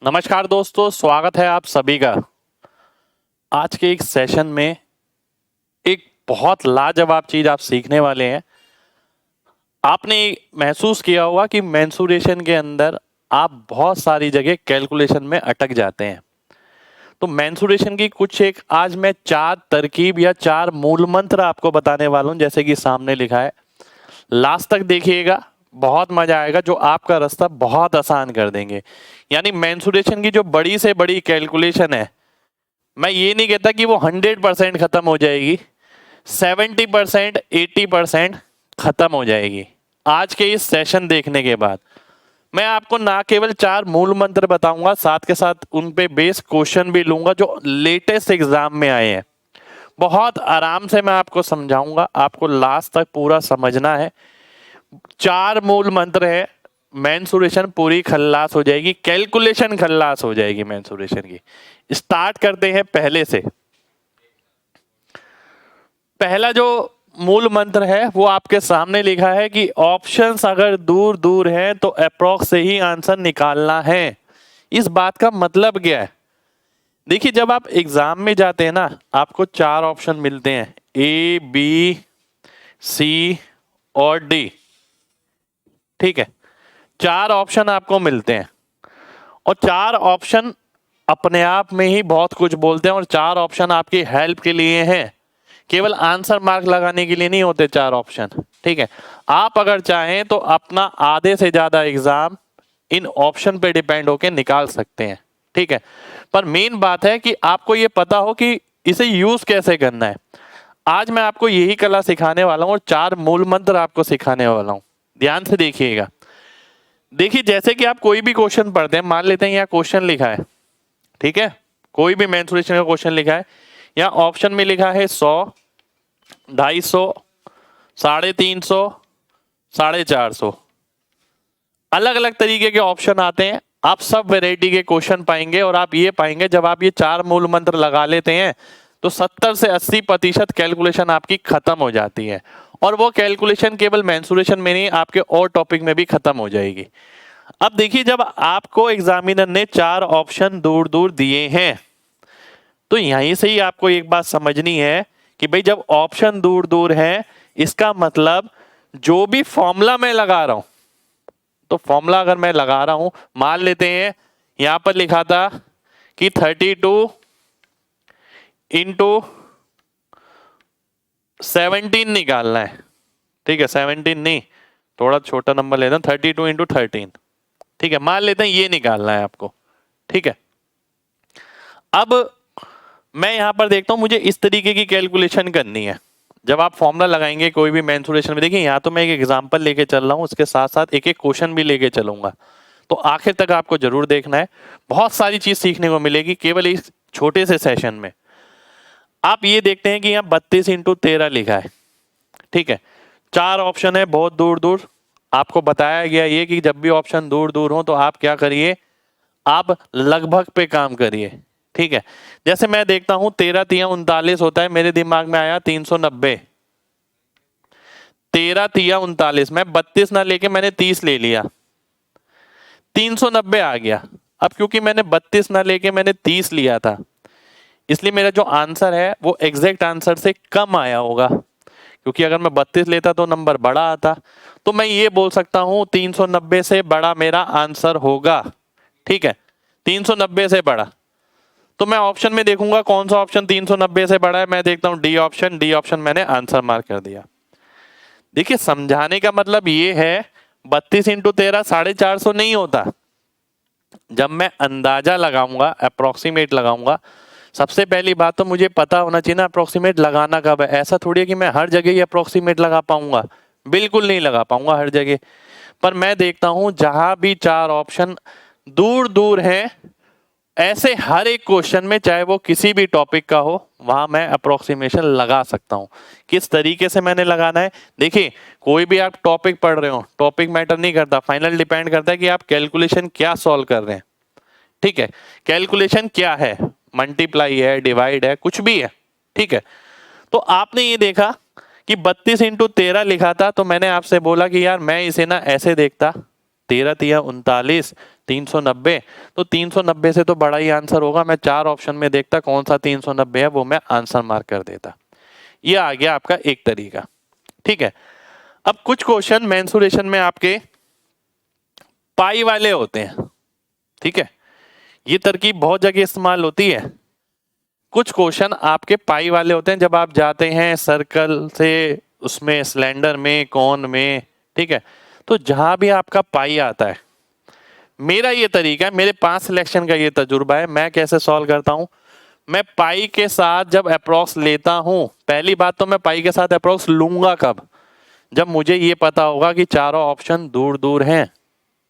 नमस्कार दोस्तों, स्वागत है आप सभी का। आज के एक सेशन में एक बहुत लाजवाब चीज आप सीखने वाले हैं। आपने महसूस किया होगा कि मेंसुरेशन के अंदर आप बहुत सारी जगह कैलकुलेशन में अटक जाते हैं। तो मेंसुरेशन की कुछ एक आज मैं 4 तरकीब या 4 मूल मंत्र आपको बताने वाला हूं, जैसे कि सामने लिखा है। लास्ट तक देखिएगा, बहुत मजा आएगा, जो आपका रास्ता बहुत आसान कर देंगे। यानी मेंसुरेशन की जो बड़ी से बड़ी कैलकुलेशन है, मैं ये नहीं कहता कि वो 100% खत्म हो जाएगी, 70% 80% खत्म हो जाएगी। आज के इस सेशन देखने के बाद मैं आपको ना केवल 4 मूल मंत्र बताऊंगा, साथ के साथ उन पे बेस क्वेश्चन भी लूंगा जो लेटेस्ट एग्जाम में आए हैं। बहुत आराम से मैं आपको समझाऊंगा, आपको लास्ट तक पूरा समझना है। 4 मूल मंत्र है, मेंसुरेशन पूरी खल्लास हो जाएगी, कैलकुलेशन खल्लास हो जाएगी मेंसुरेशन की। स्टार्ट करते हैं पहले से। पहला जो मूल मंत्र है वो आपके सामने लिखा है कि ऑप्शंस अगर दूर दूर हैं तो अप्रोक्स से ही आंसर निकालना है। इस बात का मतलब क्या है? देखिए, जब आप एग्जाम में जाते हैं ना, आपको 4 ऑप्शन मिलते हैं, ए बी सी और डी। ठीक है, 4 ऑप्शन आपको मिलते हैं और 4 ऑप्शन अपने आप में ही बहुत कुछ बोलते हैं और 4 ऑप्शन आपकी हेल्प के लिए हैं, केवल आंसर मार्क लगाने के लिए नहीं होते 4 ऑप्शन। ठीक है, आप अगर चाहें तो अपना आधे से ज्यादा एग्जाम इन ऑप्शन पे डिपेंड होके निकाल सकते हैं। ठीक है, पर मेन बात है कि आपको ये पता हो कि इसे यूज कैसे करना है। आज मैं आपको यही कला सिखाने वाला हूं और 4 मूल मंत्र आपको सिखाने वाला हूं। ध्यान से देखिएगा। देखिए, जैसे कि आप कोई भी क्वेश्चन पढ़ते हैं, मान लेते हैं यहाँ क्वेश्चन लिखा है, ठीक है, कोई भी मेंसुरेशन का क्वेश्चन लिखा है, यहाँ ऑप्शन में लिखा है 100, 250, 350, 450। अलग अलग तरीके के ऑप्शन आते हैं। आप सब वैरायटी के क्वेश्चन पाएंगे और आप ये पाएंगे जब आप ये 4 मूल मंत्र लगा लेते हैं तो 70 से 80% कैलकुलेशन आपकी खत्म हो जाती है। और वो कैलकुलेशन केवल मेंसुरेशन में नहीं, आपके और टॉपिक में भी खत्म हो जाएगी। अब देखिए, जब आपको एग्जामिनर ने 4 ऑप्शन दूर दूर दिए हैं तो यहीं से ही आपको एक बात समझनी है कि भाई, जब ऑप्शन दूर दूर है इसका मतलब जो भी फॉर्मूला मैं लगा रहा हूं, तो फॉर्मूला अगर मैं लगा रहा हूं, मान लेते हैं यहां पर लिखा था कि 32 इंटू 17 निकालना है। ठीक है, 17 नहीं, थोड़ा छोटा नंबर लेना, 32 इंटू 13। ठीक है, मान लेते हैं ये निकालना है आपको। ठीक है, अब मैं यहां पर देखता हूं मुझे इस तरीके की कैलकुलेशन करनी है। जब आप फॉर्मूला लगाएंगे कोई भी मेंसुरेशन में, देखिए यहां तो मैं एक एग्जांपल लेके चल रहा हूं, उसके साथ साथ एक एक क्वेश्चन भी लेके चलूंगा, तो आखिर तक आपको जरूर देखना है। बहुत सारी चीज सीखने को मिलेगी केवल इस छोटे से सेशन में। आप ये देखते हैं कि यहाँ 32 इंटू 13 लिखा है। ठीक है, 4 ऑप्शन है बहुत दूर दूर। आपको बताया गया ये कि जब भी ऑप्शन दूर दूर हो तो आप क्या करिए, आप लगभग पे काम करिए। ठीक है, जैसे मैं देखता हूं 13 तिया 39 होता है, मेरे दिमाग में आया 390। 13 तिया 39, मैं 32 ना लेके मैंने 30 ले लिया, 390 आ गया। अब क्योंकि मैंने 32 ना लेके मैंने 30 लिया था, इसलिए मेरा जो आंसर है वो एग्जैक्ट आंसर से कम आया होगा, क्योंकि अगर मैं 32 लेता तो नंबर बड़ा आता। तो मैं ये बोल सकता हूं 390 से बड़ा मेरा आंसर होगा। ठीक है, 390 से बड़ा। तो मैं ऑप्शन में देखूंगा कौन सा ऑप्शन 390 से बड़ा है, मैं देखता हूं डी ऑप्शन। डी ऑप्शन मैंने आंसर मार्क कर दिया। देखिए, समझाने का मतलब ये है 32 इंटू 13 450 नहीं होता। जब मैं अंदाजा लगाऊंगा, अप्रोक्सीमेट लगाऊंगा, सबसे पहली बात तो मुझे पता होना चाहिए ना अप्रोक्सीमेट लगाना कब है। ऐसा थोड़ी है कि मैं हर जगह ही अप्रोक्सीमेट लगा पाऊंगा, बिल्कुल नहीं लगा पाऊंगा हर जगह। पर मैं देखता हूं जहां भी 4 ऑप्शन दूर दूर हैं, ऐसे हर एक क्वेश्चन में, चाहे वो किसी भी टॉपिक का हो, वहां मैं अप्रोक्सीमेशन लगा सकता हूं। किस तरीके से मैंने लगाना है, देखिए कोई भी आप टॉपिक पढ़ रहे हो, टॉपिक मैटर नहीं करता, फाइनल डिपेंड करता है कि आप कैलकुलेशन क्या सॉल्व कर रहे हैं। ठीक है, कैलकुलेशन क्या है, मल्टीप्लाई है, डिवाइड है, कुछ भी है। ठीक है, तो आपने ये देखा कि 32 इंटू 13 लिखा था, तो मैंने आपसे बोला कि यार मैं इसे ना ऐसे देखता, 13 तिया 39, 390, तो 390 से तो बड़ा ही आंसर होगा। मैं 4 ऑप्शन में देखता कौन सा 390 है, वो मैं आंसर मार्क कर देता। ये आ गया आपका एक तरीका। ठीक है, अब कुछ क्वेश्चन मेंसुरेशन में आपके पाई वाले होते हैं। ठीक है, ये तरकीब बहुत जगह इस्तेमाल होती है। कुछ क्वेश्चन आपके पाई वाले होते हैं, जब आप जाते हैं सर्कल से उसमें सिलेंडर में कोन में, ठीक है, तो जहां भी आपका पाई आता है, मेरा ये तरीका है, मेरे 5 सिलेक्शन का ये तजुर्बा है। मैं कैसे सॉल्व करता हूं, मैं पाई के साथ जब अप्रोक्स लेता हूं, पहली बात तो मैं पाई के साथ अप्रोक्स लूंगा कब, जब मुझे ये पता होगा कि चारों ऑप्शन दूर दूर हैं।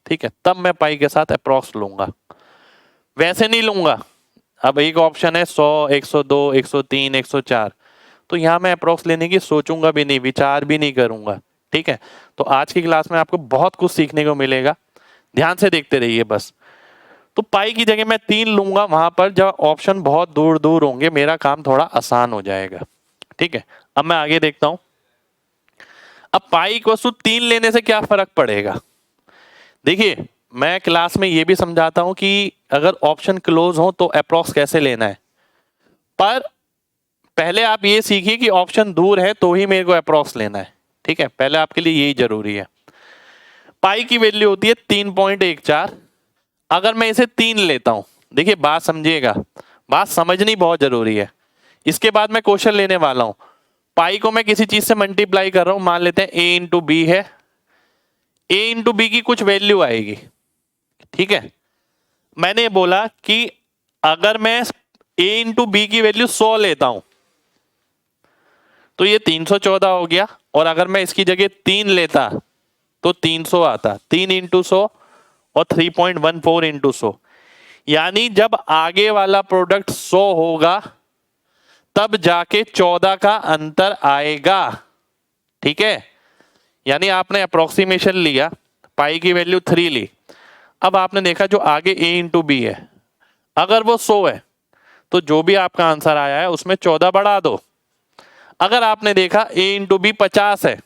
ठीक है, तब मैं पाई के साथ अप्रोक्स लूंगा, वैसे नहीं लूंगा। अब एक ऑप्शन है 100, 102, 103, 104, तो यहां मैं अप्रोक्स लेने की सोचूंगा भी नहीं, विचार भी नहीं करूंगा। ठीक है, तो आज की क्लास में आपको बहुत कुछ सीखने को मिलेगा, ध्यान से देखते रहिए बस। तो पाई की जगह मैं 3 लूंगा वहां पर जब ऑप्शन बहुत दूर दूर होंगे, मेरा काम थोड़ा आसान हो जाएगा। ठीक है, अब मैं आगे देखता हूं। अब पाई को 3 लेने से क्या फर्क पड़ेगा, देखिए मैं क्लास में ये भी समझाता हूं कि अगर ऑप्शन क्लोज हो तो अप्रोक्स कैसे लेना है, पर पहले आप ये सीखिए कि ऑप्शन दूर है तो ही मेरे को अप्रोक्स लेना है। ठीक है, पहले आपके लिए यही जरूरी है। पाई की वैल्यू होती है 3.14। अगर मैं इसे 3 लेता हूं, देखिए बात समझिएगा, बात समझनी बहुत जरूरी है। इसके बाद मैं क्वेश्चन लेने वाला हूं, पाई को मैं किसी चीज से मल्टीप्लाई कर रहा हूं, मान लेते हैं a इंटू बी है, a इंटू बी की कुछ वैल्यू आएगी। ठीक है, मैंने बोला कि अगर मैं a इंटू बी की वैल्यू 100 लेता हूं तो ये 314 हो गया, और अगर मैं इसकी जगह 3 लेता तो 300 आता। 3 इंटू 100 और 3.14 इंटू 100, यानी जब आगे वाला प्रोडक्ट 100 होगा तब जाके 14 का अंतर आएगा। ठीक है, यानी आपने अप्रोक्सीमेशन लिया, पाई की वैल्यू 3 ली, अब आपने देखा जो आगे a इंटू बी है, अगर वो 100 है तो जो भी आपका आंसर आया है उसमें 14 बढ़ा दो। अगर आपने देखा a इंटू बी 50 है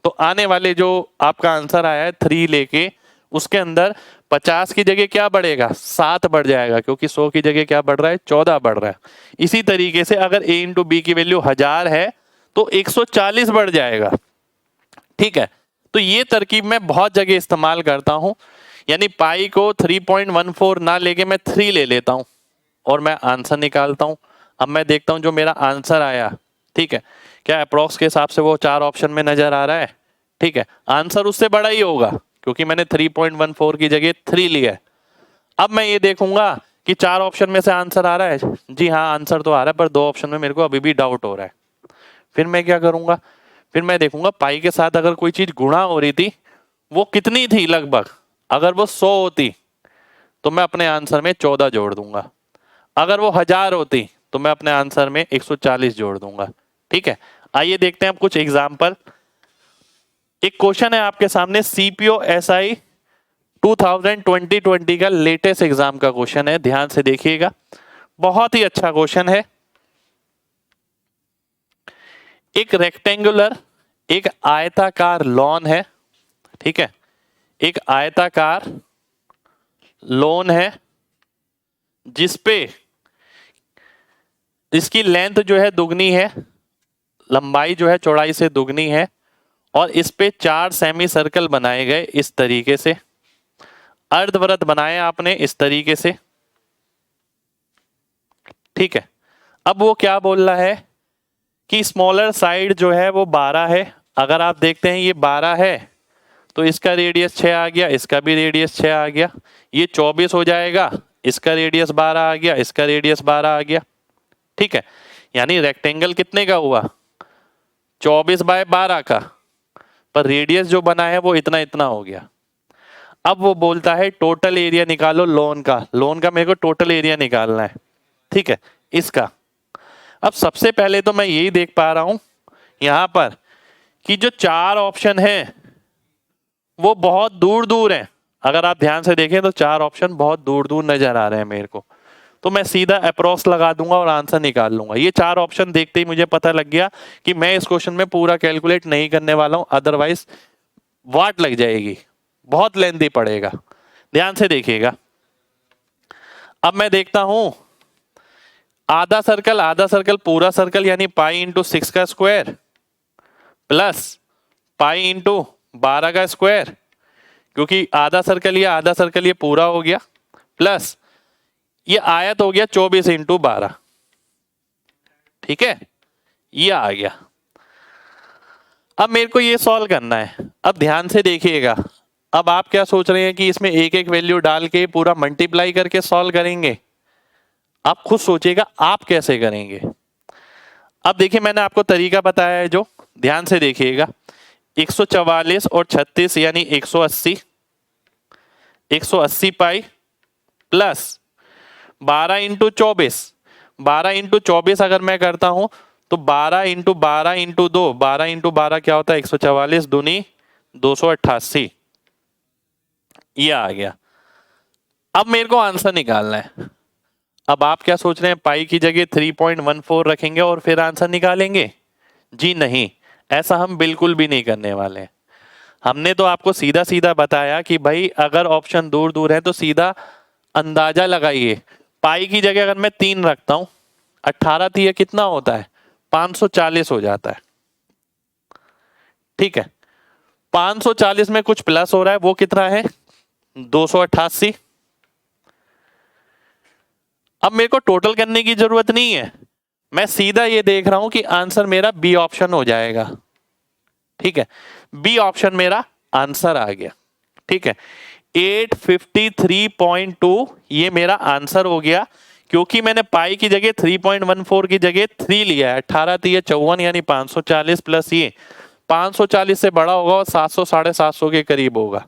तो आने वाले जो आपका आंसर आया है 3 लेके, उसके अंदर 50 की जगह क्या बढ़ेगा, 7 बढ़ जाएगा, क्योंकि 100 की जगह क्या बढ़ रहा है, 14 बढ़ रहा है। इसी तरीके से अगर a इंटू बी की वैल्यू 1000 है तो 140 बढ़ जाएगा। ठीक है, तो ये तरकीब मैं बहुत जगह इस्तेमाल करता हूं, यानी पाई को 3.14 ना लेके मैं 3 ले लेता हूं और मैं आंसर निकालता हूं। अब मैं देखता हूं जो मेरा आंसर आया, ठीक है, क्या अप्रोक्स के हिसाब से वो 4 ऑप्शन में नजर आ रहा है। ठीक है, आंसर उससे बड़ा ही होगा क्योंकि मैंने 3.14 की जगह 3 लिया है। अब मैं ये देखूंगा कि 4 ऑप्शन में से आंसर आ रहा है, जी हाँ आंसर तो आ रहा है, पर 2 ऑप्शन में मेरे को अभी भी डाउट हो रहा है। फिर मैं क्या करूंगा, फिर मैं देखूंगा पाई के साथ अगर कोई चीज गुणा हो रही थी वो कितनी थी लगभग, अगर वो 100 होती तो मैं अपने आंसर में 14 जोड़ दूंगा, अगर वो 1000 होती तो मैं अपने आंसर में 140 जोड़ दूंगा। ठीक है, आइए देखते हैं अब कुछ एग्जाम्पल। एक क्वेश्चन है आपके सामने, सीपीओ एसआई 2020 का लेटेस्ट एग्जाम का क्वेश्चन है, ध्यान से देखिएगा, बहुत ही अच्छा क्वेश्चन है। एक रेक्टेंगुलर, एक आयताकार लॉन है। ठीक है, एक आयताकार लॉन है जिसपे इसकी लेंथ जो है दुगनी है, लंबाई जो है चौड़ाई से दुगनी है, और इस पे 4 सेमी सर्कल बनाए गए इस तरीके से, अर्धवृत्त बनाए आपने इस तरीके से। ठीक है, अब वो क्या बोल रहा है कि स्मॉलर साइड जो है वो 12 है। अगर आप देखते हैं ये 12 है तो इसका रेडियस 6 आ गया, इसका भी रेडियस 6 आ गया, ये 24 हो जाएगा, इसका रेडियस 12 आ गया, इसका रेडियस 12 आ गया। ठीक है, यानी रेक्टेंगल कितने का हुआ, 24/12 का, पर रेडियस जो बना है वो इतना इतना हो गया। अब वो बोलता है टोटल एरिया निकालो लोन का, लोन का मेरे को टोटल एरिया निकालना है। ठीक है, इसका अब सबसे पहले तो मैं यही देख पा रहा हूं यहां पर कि जो 4 ऑप्शन है वो बहुत दूर दूर हैं। अगर आप ध्यान से देखें तो 4 ऑप्शन बहुत दूर दूर नजर आ रहे हैं मेरे को, तो मैं सीधा अप्रोक्स लगा दूंगा और आंसर निकाल लूंगा। ये 4 ऑप्शन देखते ही मुझे पता लग गया कि मैं इस क्वेश्चन में पूरा कैलकुलेट नहीं करने वाला हूं, अदरवाइज वाट लग जाएगी। बहुत लेंथी पड़ेगा, ध्यान से देखिएगा। अब मैं देखता हूं आधा सर्कल पूरा सर्कल यानी पाई इंटू 6 का स्क्वायर प्लस पाई इंटू 12 का स्क्वायर, क्योंकि आधा सर्कल ये पूरा हो गया, प्लस ये आयत हो गया 24 इंटू 12। ठीक है, ये आ गया। अब मेरे को ये सॉल्व करना है। अब ध्यान से देखिएगा, अब आप क्या सोच रहे हैं कि इसमें एक एक वैल्यू डाल के पूरा मल्टीप्लाई करके सॉल्व करेंगे? आप खुद सोचिएगा आप कैसे करेंगे। अब देखिए मैंने आपको तरीका बताया है जो, ध्यान से देखिएगा। 144 और 36 यानी 180, 180 पाई प्लस 12 इंटू 24, 12 इंटू 24 अगर मैं करता हूं तो 12 इंटू 12 इंटू 2, 12 इंटू 12 क्या होता है 144 दूनी 288, ये आ गया। अब मेरे को आंसर निकालना है। अब आप क्या सोच रहे हैं, पाई की जगह 3.14 रखेंगे और फिर आंसर निकालेंगे? जी नहीं, ऐसा हम बिल्कुल भी नहीं करने वाले हैं। हमने तो आपको सीधा सीधा बताया कि भाई अगर ऑप्शन दूर दूर है तो सीधा अंदाजा लगाइए। पाई की जगह अगर मैं 3 रखता हूं, 18 थी, कितना होता है 540 हो जाता है। ठीक है, 540 में कुछ प्लस हो रहा है, वो कितना है 288। अब मेरे को टोटल करने की जरूरत नहीं है, मैं सीधा ये देख रहा हूं कि आंसर मेरा बी ऑप्शन हो जाएगा। ठीक है, बी ऑप्शन मेरा आंसर आ गया। ठीक है, 853.2 ये मेरा आंसर हो गया, क्योंकि मैंने पाई की जगह 3.14 की जगह 3 लिया है। 18 थी 54 यानी 540 प्लस ये 540 से बड़ा होगा और 700 750 के करीब होगा।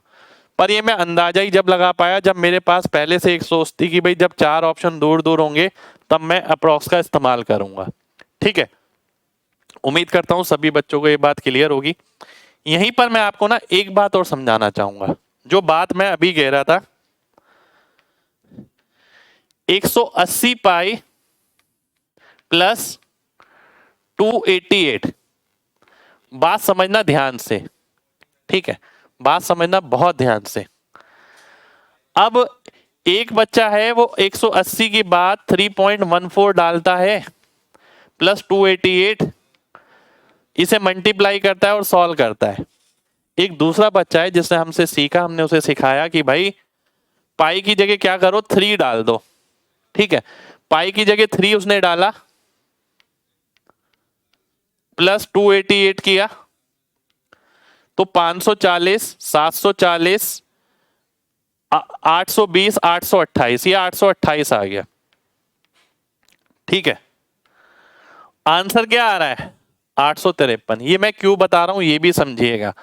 पर ये मैं अंदाजा ही जब लगा पाया जब मेरे पास पहले से 180 की भाई जब 4 ऑप्शन दूर दूर होंगे तब मैं अप्रॉक्स का इस्तेमाल करूंगा। ठीक है, उम्मीद करता हूं सभी बच्चों को ये बात क्लियर होगी। यहीं पर मैं आपको ना एक बात और समझाना चाहूंगा, जो बात मैं अभी कह रहा था 180 पाई प्लस 288, बात समझना ध्यान से। ठीक है, बात समझना बहुत ध्यान से। अब एक बच्चा है वो 180 के बाद 3.14 डालता है प्लस 288, इसे मल्टीप्लाई करता है और सॉल्व करता है। एक दूसरा बच्चा है जिसने हमसे सीखा, हमने उसे सिखाया कि भाई पाई की जगह क्या करो 3 डाल दो। ठीक है, पाई की जगह 3 उसने डाला प्लस 288 किया तो 540 740 820 828, ये 828 आ गया। ठीक है, आंसर क्या आ रहा है 853। ये मैं क्यों बता रहा हूं ये भी समझिएगा।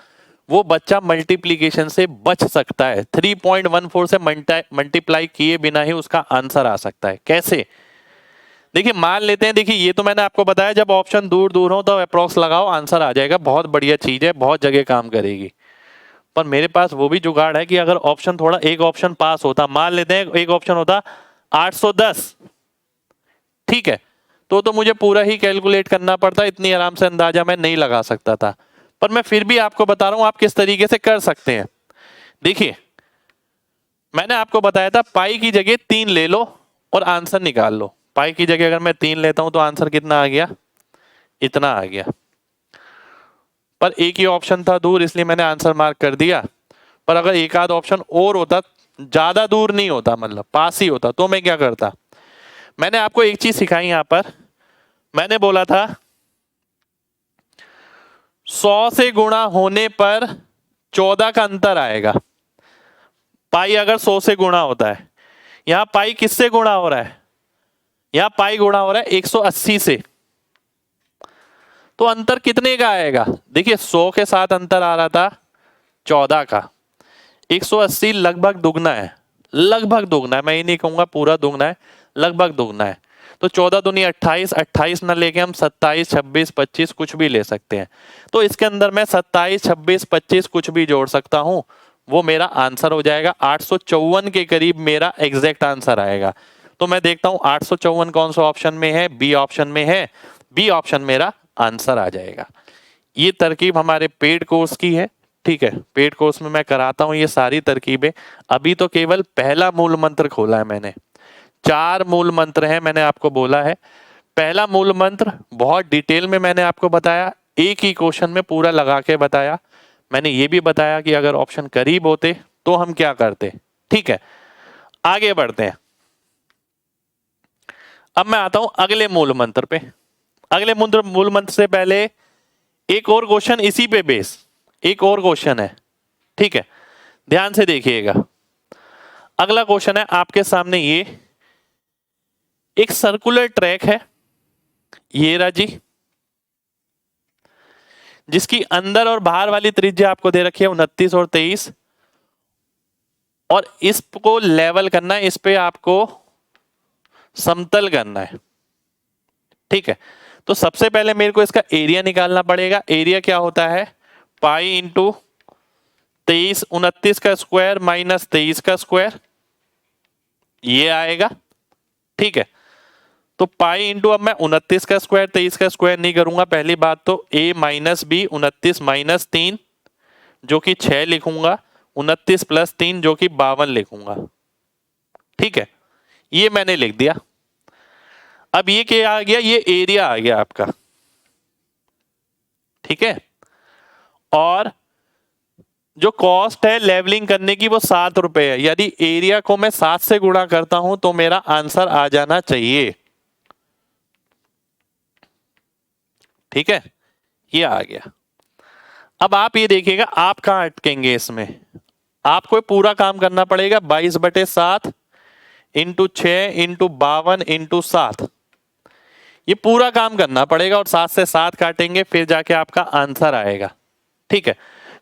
वो बच्चा मल्टीप्लीकेशन से बच सकता है, 3.14 से मल्टीप्लाई किए बिना ही उसका आंसर आ सकता है। कैसे? देखिए मान लेते हैं, देखिए ये तो मैंने आपको बताया जब ऑप्शन दूर दूर हो तो अप्रॉक्स लगाओ आंसर आ जाएगा, बहुत बढ़िया चीज है, बहुत जगह काम करेगी। पर मेरे पास वो भी जुगाड़ है कि अगर ऑप्शन थोड़ा एक ऑप्शन पास होता, मान लेते हैं एक ऑप्शन होता 810, ठीक है, तो मुझे पूरा ही कैलकुलेट करना पड़ता, इतनी आराम से अंदाजा मैं नहीं लगा सकता था। पर मैं फिर भी आपको बता रहा हूं आप किस तरीके से कर सकते हैं। देखिए मैंने आपको बताया था पाई की जगह 3 ले लो और आंसर निकाल लो। पाई की जगह अगर मैं 3 लेता हूं तो आंसर कितना आ गया, इतना आ गया। पर एक ही ऑप्शन था दूर इसलिए मैंने आंसर मार्क कर दिया। पर अगर एक आध ऑप्शन और होता, ज्यादा दूर नहीं होता मतलब पास ही होता, तो मैं क्या करता, मैंने आपको एक चीज सिखाई यहां पर, मैंने बोला था 100 से गुणा होने पर 14 का अंतर आएगा। पाई अगर 100 से गुणा होता है, यहां पाई किससे गुणा हो रहा है, यहां पाई गुणा हो रहा है 180 से, तो अंतर कितने का आएगा? देखिए 100 के साथ अंतर आ रहा था 14 का, 180 लगभग दुगना है, लगभग दुगना है, मैं ये नहीं कहूंगा पूरा दुगना है, लगभग दुगना है। तो 14 दूनी 28, 28 न लेके हम 27 26 25 कुछ भी ले सकते हैं। तो इसके अंदर मैं 27 26 25 कुछ भी जोड़ सकता हूं, वो मेरा आंसर हो जाएगा। 854 के करीब मेरा एग्जैक्ट आंसर आएगा। तो मैं देखता हूं 854 कौन सा ऑप्शन में है, बी ऑप्शन में है, बी ऑप्शन मेरा आंसर आ जाएगा। ये तरकीब हमारे पेड कोर्स की है, ठीक है, पेड कोर्स में मैं कराता हूं ये सारी तरकीबें। अभी तो केवल पहला मूल मंत्र खोला है मैंने। 4 मूल मंत्र हैं, मैंने आपको बोला है। पहला मूल मंत्र बहुत डिटेल में मैंने आपको बताया, एक ही क्वेश्चन में पूरा लगा के बताया। मैंने ये भी बताया कि अगर ऑप्शन करीब होते तो हम क्या करते। ठीक है, आगे बढ़ते हैं। अब मैं आता हूं अगले मूल मंत्र पे। अगले मूल मंत्र से पहले एक और क्वेश्चन इसी पे बेस, एक और क्वेश्चन है। ठीक है, ध्यान से देखिएगा। अगला क्वेश्चन है आपके सामने, ये एक सर्कुलर ट्रैक है, ये रहा जी, जिसकी अंदर और बाहर वाली त्रिज्या आपको दे रखी है 29 और 23, और इसको लेवल करना है, इस पे आपको समतल करना है। ठीक है, तो सबसे पहले मेरे को इसका एरिया निकालना पड़ेगा। एरिया क्या होता है, पाई इंटू 23, 29 का स्क्वायर माइनस 23 का स्क्वायर, ये आएगा। ठीक है, तो पाई इंटू, अब मैं 29 का स्क्वायर 23 का स्क्वायर नहीं करूंगा। पहली बात तो a माइनस बी, 29 माइनस 3 जो कि 6 लिखूंगा, 29 प्लस 3 जो कि 52 लिखूंगा। ठीक है, ये मैंने लिख दिया। अब ये क्या आ गया, ये एरिया आ गया आपका। ठीक है, और जो कॉस्ट है लेवलिंग करने की वो 7 रुपए है। यदि एरिया को मैं 7 से गुणा करता हूं तो मेरा आंसर आ जाना चाहिए। ठीक है, ये आ गया। अब आप ये देखिएगा, आप कहां अटकेंगे इसमें। आपको पूरा काम करना पड़ेगा, 22/7 इंटू 6 इंटू 52 इंटू 7, ये पूरा काम करना पड़ेगा, और 7 से 7 काटेंगे, फिर जाके आपका आंसर आएगा। ठीक है,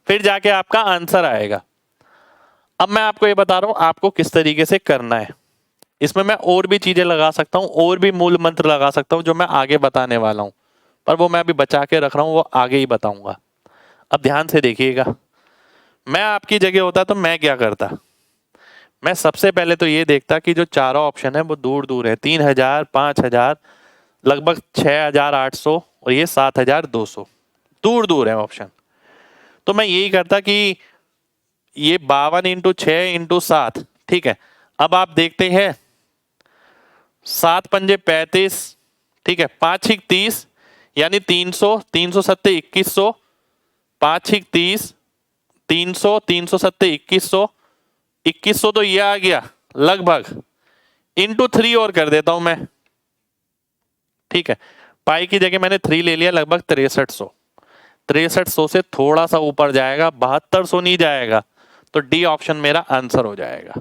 फिर जाके आपका आंसर आएगा। अब मैं आपको ये बता रहा हूं आपको किस तरीके से करना है। इसमें मैं और भी चीजें लगा सकता हूं, और भी मूल मंत्र लगा सकता हूं जो मैं आगे बताने वाला हूं, पर वो मैं अभी बचा के रख रहा हूं, वो आगे ही बताऊंगा। अब ध्यान से देखिएगा, मैं आपकी जगह होता तो मैं क्या करता। मैं सबसे पहले तो ये देखता कि जो चारों ऑप्शन है वो दूर दूर है, 3000, 5000, लगभग 6800 और ये 7200, दूर दूर है ऑप्शन। तो मैं यही करता कि ये 52 इंटू 6 इंटू 7। ठीक है, अब आप देखते हैं 7 पंजे 35, ठीक है, 5 छिक 30 यानी 300, 300 सत्ते 2100, 5 छिक 30, 300, 300 सत्ते 2100, 2100 तो ये आ गया लगभग, इंटू 3 और कर देता हूं मैं। ठीक है, पाई की जगह मैंने 3 ले लिया, लगभग 6300। 6300 से थोड़ा सा ऊपर जाएगा, 7200 नहीं जाएगा, तो डी ऑप्शन मेरा आंसर हो जाएगा।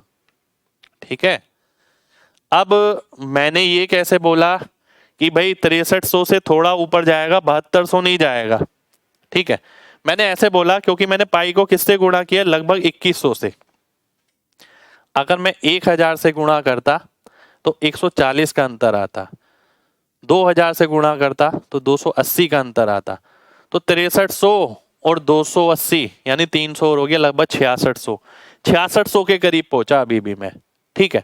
ठीक है, अब मैंने ये कैसे बोला कि भाई 6300 से थोड़ा ऊपर जाएगा, 7200 नहीं जाएगा। ठीक है, मैंने ऐसे बोला क्योंकि मैंने पाई को किससे गुणा किया, लगभग 2100 से। अगर मैं 1000 से गुणा करता तो 140 का अंतर आता, 2000 से गुणा करता तो 280 का अंतर आता, तो 6300 और 280 यानी 300 हो गया, लगभग 6600 के करीब पहुंचा अभी भी मैं। ठीक है,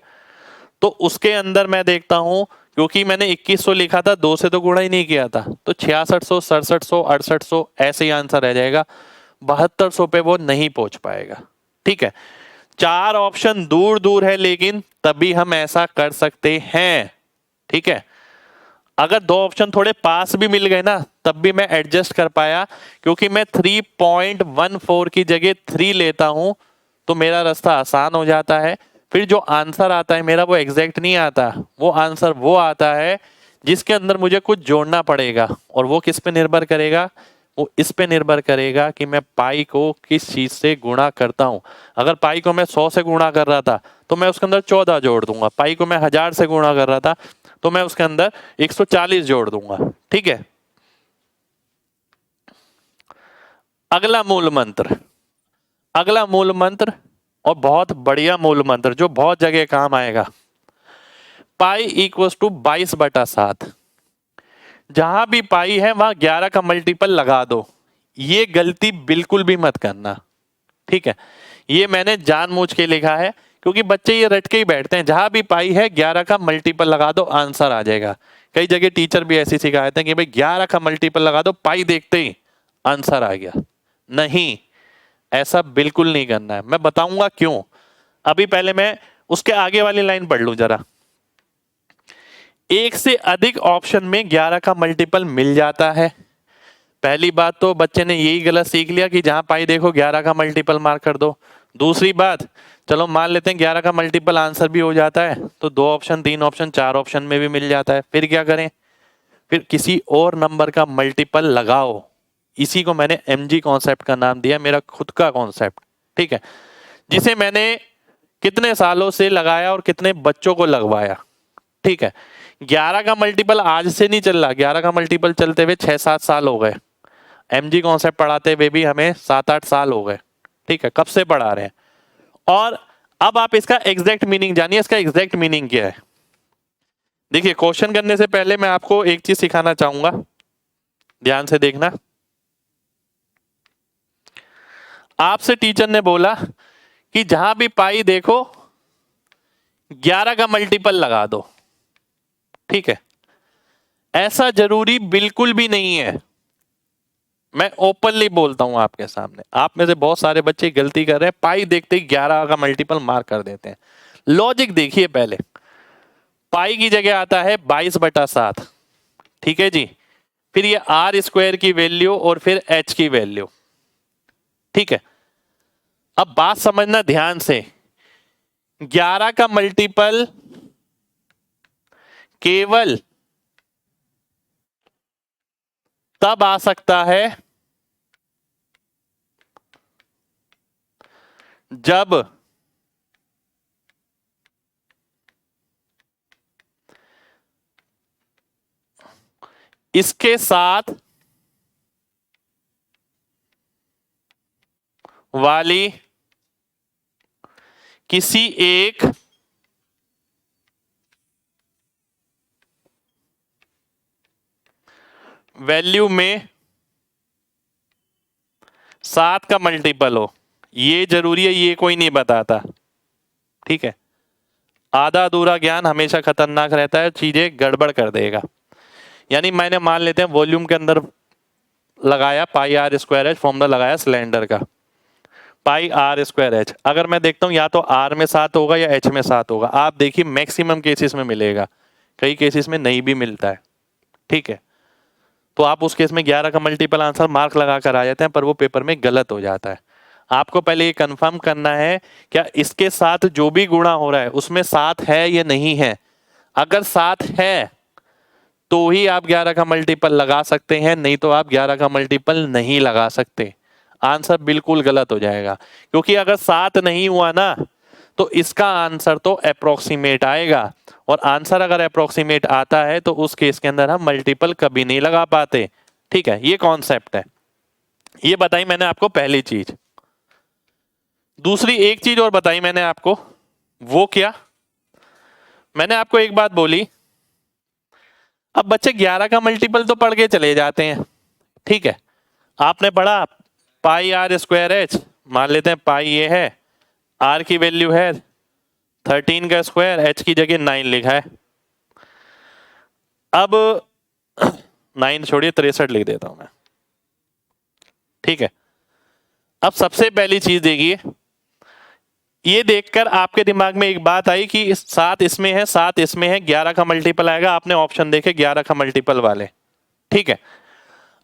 तो उसके अंदर मैं देखता हूं, क्योंकि मैंने 2100 लिखा था, 2 से तो गुणा ही नहीं किया था, तो 6600, 6700, 6800 ऐसे ही आंसर रह जाएगा। 7200 पे वो नहीं पहुंच पाएगा। ठीक है, 4 ऑप्शन दूर दूर है, लेकिन तभी हम ऐसा कर सकते हैं। ठीक है, अगर 2 ऑप्शन थोड़े पास भी मिल गए ना, तब भी मैं एडजस्ट कर पाया, क्योंकि मैं 3.14 की जगह 3 लेता हूं तो मेरा रास्ता आसान हो जाता है। फिर जो आंसर आता है मेरा वो एग्जैक्ट नहीं आता, वो आंसर वो आता है जिसके अंदर मुझे कुछ जोड़ना पड़ेगा, और वो किस पे निर्भर करेगा, वो इस पे निर्भर करेगा कि मैं पाई को किस चीज से गुणा करता हूं। अगर पाई को मैं 100 से गुणा कर रहा था तो मैं उसके अंदर 14 जोड़ दूंगा, पाई को मैं 1000 से गुणा कर रहा था तो मैं उसके अंदर 140 जोड़ दूंगा। ठीक है, अगला मूल मंत्र, अगला मूल मंत्र और बहुत बढ़िया मूल मंत्र जो बहुत जगह काम आएगा, पाई इक्वल्स टू 22/7। जहां भी पाई है वहां 11 का मल्टीपल लगा दो, ये गलती बिल्कुल भी मत करना। ठीक है, ये मैंने जानबूझ के लिखा है क्योंकि बच्चे ये रट के ही बैठते हैं, जहां भी पाई है 11 का मल्टीपल लगा दो आंसर आ जाएगा। कई जगह टीचर भी ऐसी सिखाते हैं कि भाई 11 का मल्टीपल लगा दो, पाई देखते ही आंसर आ गया। नहीं, ऐसा बिल्कुल नहीं करना है। मैं बताऊंगा क्यों। अभी पहले मैं उसके आगे वाली लाइन पढ़ लूं जरा। एक से अधिक ऑप्शन में 11 का मल्टीपल मिल जाता है। पहली बात तो बच्चे ने यही गलत सीख लिया कि जहां पाई देखो 11 का मल्टीपल मार्क कर दो। दूसरी बात, चलो मान लेते हैं 11 का मल्टीपल आंसर भी हो जाता है, तो 2 ऑप्शन 3 ऑप्शन 4 ऑप्शन में भी मिल जाता है। फिर क्या करें? फिर किसी और नंबर का मल्टीपल लगाओ। इसी को मैंने एमजी कॉन्सेप्ट का नाम दिया, मेरा खुद का कॉन्सेप्ट, ठीक है, जिसे मैंने कितने सालों से लगाया और कितने बच्चों को लगवाया। ठीक है, 11 का मल्टीपल आज से नहीं चल रहा, 11 का मल्टीपल चलते हुए 6-7 साल हो गए। एमजी कॉन्सेप्ट पढ़ाते हुए भी हमें 7-8 साल हो गए। ठीक है, कब से पढ़ा रहे हैं। और अब आप इसका एग्जैक्ट मीनिंग जानिए। इसका एग्जैक्ट मीनिंग क्या है? देखिए, क्वेश्चन करने से पहले मैं आपको एक चीज सिखाना चाहूंगा, ध्यान से देखना। आपसे टीचर ने बोला कि जहां भी पाई देखो 11 का मल्टीपल लगा दो। ठीक है, ऐसा जरूरी बिल्कुल भी नहीं है। मैं ओपनली बोलता हूं आपके सामने, आप में से बहुत सारे बच्चे गलती कर रहे हैं, पाई देखते ही 11 का मल्टीपल मार्क कर देते हैं। लॉजिक देखिए, पहले पाई की जगह आता है 22/7। ठीक है जी, फिर ये आर स्क्वायर की वैल्यू और फिर एच की वैल्यू। ठीक है, अब बात समझना ध्यान से। 11 का मल्टीपल केवल तब आ सकता है जब इसके साथ वाली किसी एक वैल्यू में 7 का मल्टीपल हो। ये जरूरी है, ये कोई नहीं बताता। ठीक है, आधा अधूरा ज्ञान हमेशा खतरनाक रहता है, चीजें गड़बड़ कर देगा। यानी मैंने मान लेते हैं वॉल्यूम के अंदर लगाया पाई आर स्क्वायर एच, फॉर्मूला लगाया सिलेंडर का, पाई आर स्क्वायर एच। अगर मैं देखता हूं या तो आर में 7 होगा या एच में 7 होगा। आप देखिए मैक्सिमम केसेस में मिलेगा, कई केसेस में नहीं भी मिलता है। ठीक है, तो आप उस केस में 11 का मल्टीपल आंसर मार्क लगा कर आ जाते हैं, पर वो पेपर में गलत हो जाता है। आपको पहले ये कंफर्म करना है क्या इसके साथ जो भी गुणा हो रहा है उसमें 7 है या नहीं है। अगर 7 है तो ही आप 11 का मल्टीपल लगा सकते हैं, नहीं तो आप 11 का मल्टीपल नहीं लगा सकते। आंसर बिल्कुल गलत हो जाएगा, क्योंकि अगर 7 नहीं हुआ ना तो इसका आंसर तो अप्रोक्सीमेट आएगा, और आंसर अगर अप्रोक्सीमेट आता है तो उस केस के अंदर हम मल्टीपल कभी नहीं लगा पाते। ठीक है, ये कॉन्सेप्ट है, ये बताई मैंने आपको पहली चीज। दूसरी एक चीज और बताई मैंने आपको, वो क्या? मैंने आपको एक बात बोली, अब बच्चे 11 का मल्टीपल तो पढ़ के चले जाते हैं। ठीक है, आपने पढ़ा पाई आर स्क्वायर एच, मान लेते हैं पाई ये है, आर की वैल्यू है 13 का स्क्वायर, एच की जगह 9 लिखा है। अब 9 छोड़िए 63 लिख देता हूं मैं। ठीक है, अब सबसे पहली चीज देखिए, ये देखकर आपके दिमाग में एक बात आई कि 7 इसमें है 7 इसमें है, 11 का मल्टीपल आएगा। आपने ऑप्शन देखे 11 का मल्टीपल वाले। ठीक है,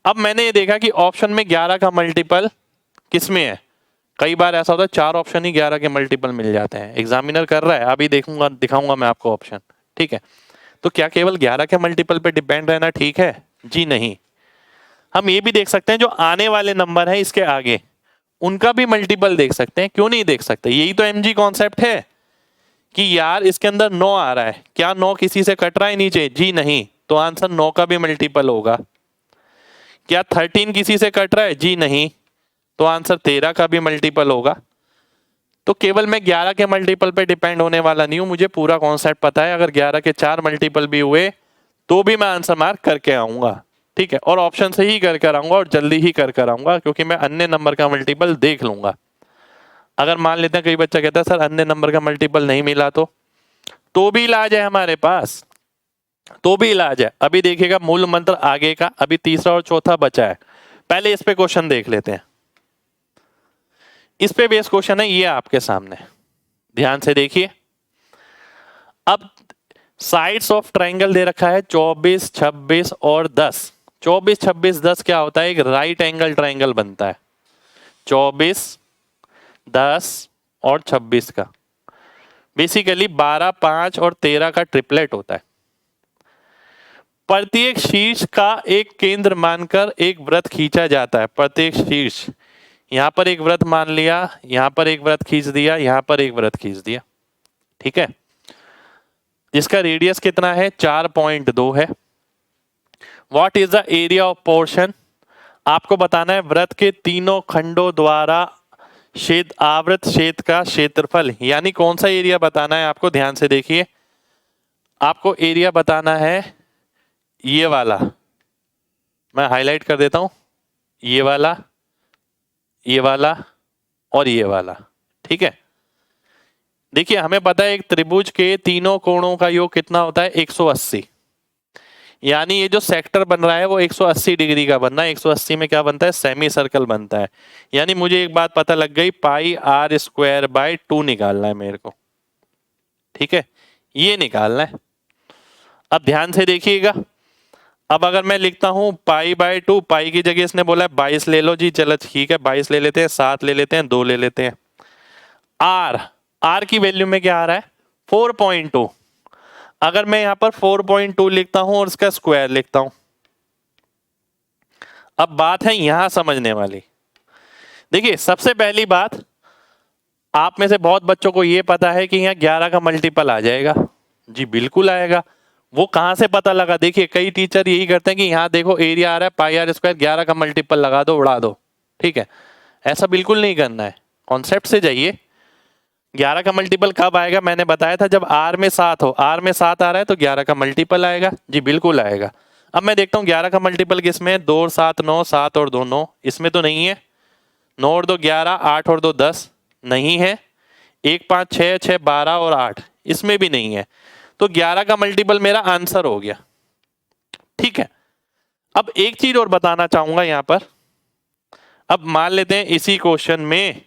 अब मैंने ये देखा कि ऑप्शन में 11 का मल्टीपल किसमें है। कई बार ऐसा होता है 4 ऑप्शन ही 11 के मल्टीपल मिल जाते हैं। एग्जामिनर कर रहा है, अभी देखूंगा दिखाऊंगा मैं आपको ऑप्शन। ठीक है, तो क्या केवल 11 के मल्टीपल पे डिपेंड रहना ठीक है? जी नहीं, हम ये भी देख सकते हैं जो आने वाले नंबर है इसके आगे उनका भी मल्टीपल देख सकते हैं। क्यों नहीं देख सकते? यही तो एमजी कॉन्सेप्ट है कि यार इसके अंदर 9 आ रहा है, क्या 9 किसी से कट रहा है नीचे? जी नहीं, तो आंसर 9 का भी मल्टीपल होगा। क्या 13 किसी से कट रहा है? जी नहीं, तो आंसर 13 का भी मल्टीपल होगा। तो केवल मैं 11 के मल्टीपल पे डिपेंड होने वाला नहीं हूं, मुझे पूरा कॉन्सेप्ट पता है। अगर 11 के 4 मल्टीपल भी हुए तो भी मैं आंसर मार्क करके आऊंगा। ठीक है, और ऑप्शन से ही कर आऊंगा और जल्दी ही कर आऊंगा, क्योंकि मैं अन्य नंबर का मल्टीपल देख लूंगा। अगर मान लेते हैं कई बच्चा कहता है सर अन्य नंबर का मल्टीपल नहीं मिला, तो भी इलाज है हमारे पास, तो भी इलाज है। अभी देखिएगा मूल मंत्र आगे का, अभी तीसरा और चौथा बचा है। पहले इस पे क्वेश्चन देख लेते हैं। इस पे बेस क्वेश्चन है, ये आपके सामने, ध्यान से देखिए। अब साइड्स ऑफ ट्रायंगल दे रखा है 24, 26 और 10। 24, 26, 10 क्या होता है? एक राइट एंगल ट्रायंगल बनता है। 24, 10 और 26 का बेसिकली 12, 5 और 13 का ट्रिपलेट होता है। प्रत्येक शीर्ष का एक केंद्र मानकर एक वृत्त खींचा जाता है। प्रत्येक शीर्ष, यहां पर एक वृत्त मान लिया, यहां पर एक वृत्त खींच दिया, यहां पर एक वृत्त खींच दिया, ठीक है, जिसका रेडियस कितना है? 4.2 है। What is the area of portion? आपको बताना है वृत्त के तीनों खंडों द्वारा आवृत क्षेत्र का क्षेत्रफल, यानी कौन सा एरिया बताना है आपको। ध्यान से देखिए, आपको एरिया बताना है ये वाला, मैं हाईलाइट कर देता हूं, ये वाला, ये वाला और ये वाला, ठीक है। देखिए हमें पता है एक त्रिभुज के तीनों कोणों का योग कितना होता है? 180। यानी ये जो सेक्टर बन रहा है वो 180 डिग्री का बनना है। 180 में क्या बनता है? सेमी सर्कल बनता है। यानी मुझे एक बात पता लग गई, पाई आर स्क्वायर बाय 2 निकालना है मेरे को, ठीक है, ये निकालना है। अब ध्यान से देखिएगा, अब अगर मैं लिखता हूं पाई बाय 2, पाई की जगह इसने बोला है 22 ले लो जी, चलो ठीक है 22 ले लेते हैं, 7 ले लेते हैं, 2 ले लेते हैं। आर की वैल्यू में क्या आ रहा है? 4.2। अगर मैं यहां पर 4.2 लिखता हूं और इसका स्क्वायर लिखता हूं, अब बात है यहां समझने वाली। देखिए सबसे पहली बात, आप में से बहुत बच्चों को यह पता है कि यहां 11 का मल्टीपल आ जाएगा। जी बिल्कुल आएगा। वो कहां से पता लगा? देखिए कई टीचर यही करते हैं कि यहां देखो एरिया आ रहा है, पाई आर स्क्वायर, 11 का मल्टीपल लगा दो, उड़ा दो, ठीक है। ऐसा बिल्कुल नहीं करना है, कॉन्सेप्ट से जाइए। 11 का मल्टीपल कब आएगा? मैंने बताया था जब आर में 7 हो। आर में 7 आ रहा है तो 11 का मल्टीपल आएगा। जी बिल्कुल आएगा। अब मैं देखता हूँ 11 का मल्टीपल किसमें है? 2 और 7 9, 7 और 2 9, इसमें तो नहीं है। 9 और 2 11, 8 और 2 10, नहीं है। 1 5 6 6 12 और 8, इसमें भी नहीं है। तो 11 का मल्टीपल मेरा आंसर हो गया, ठीक है। अब एक चीज और बताना चाहूंगा यहां पर। अब मान लेते हैं इसी क्वेश्चन में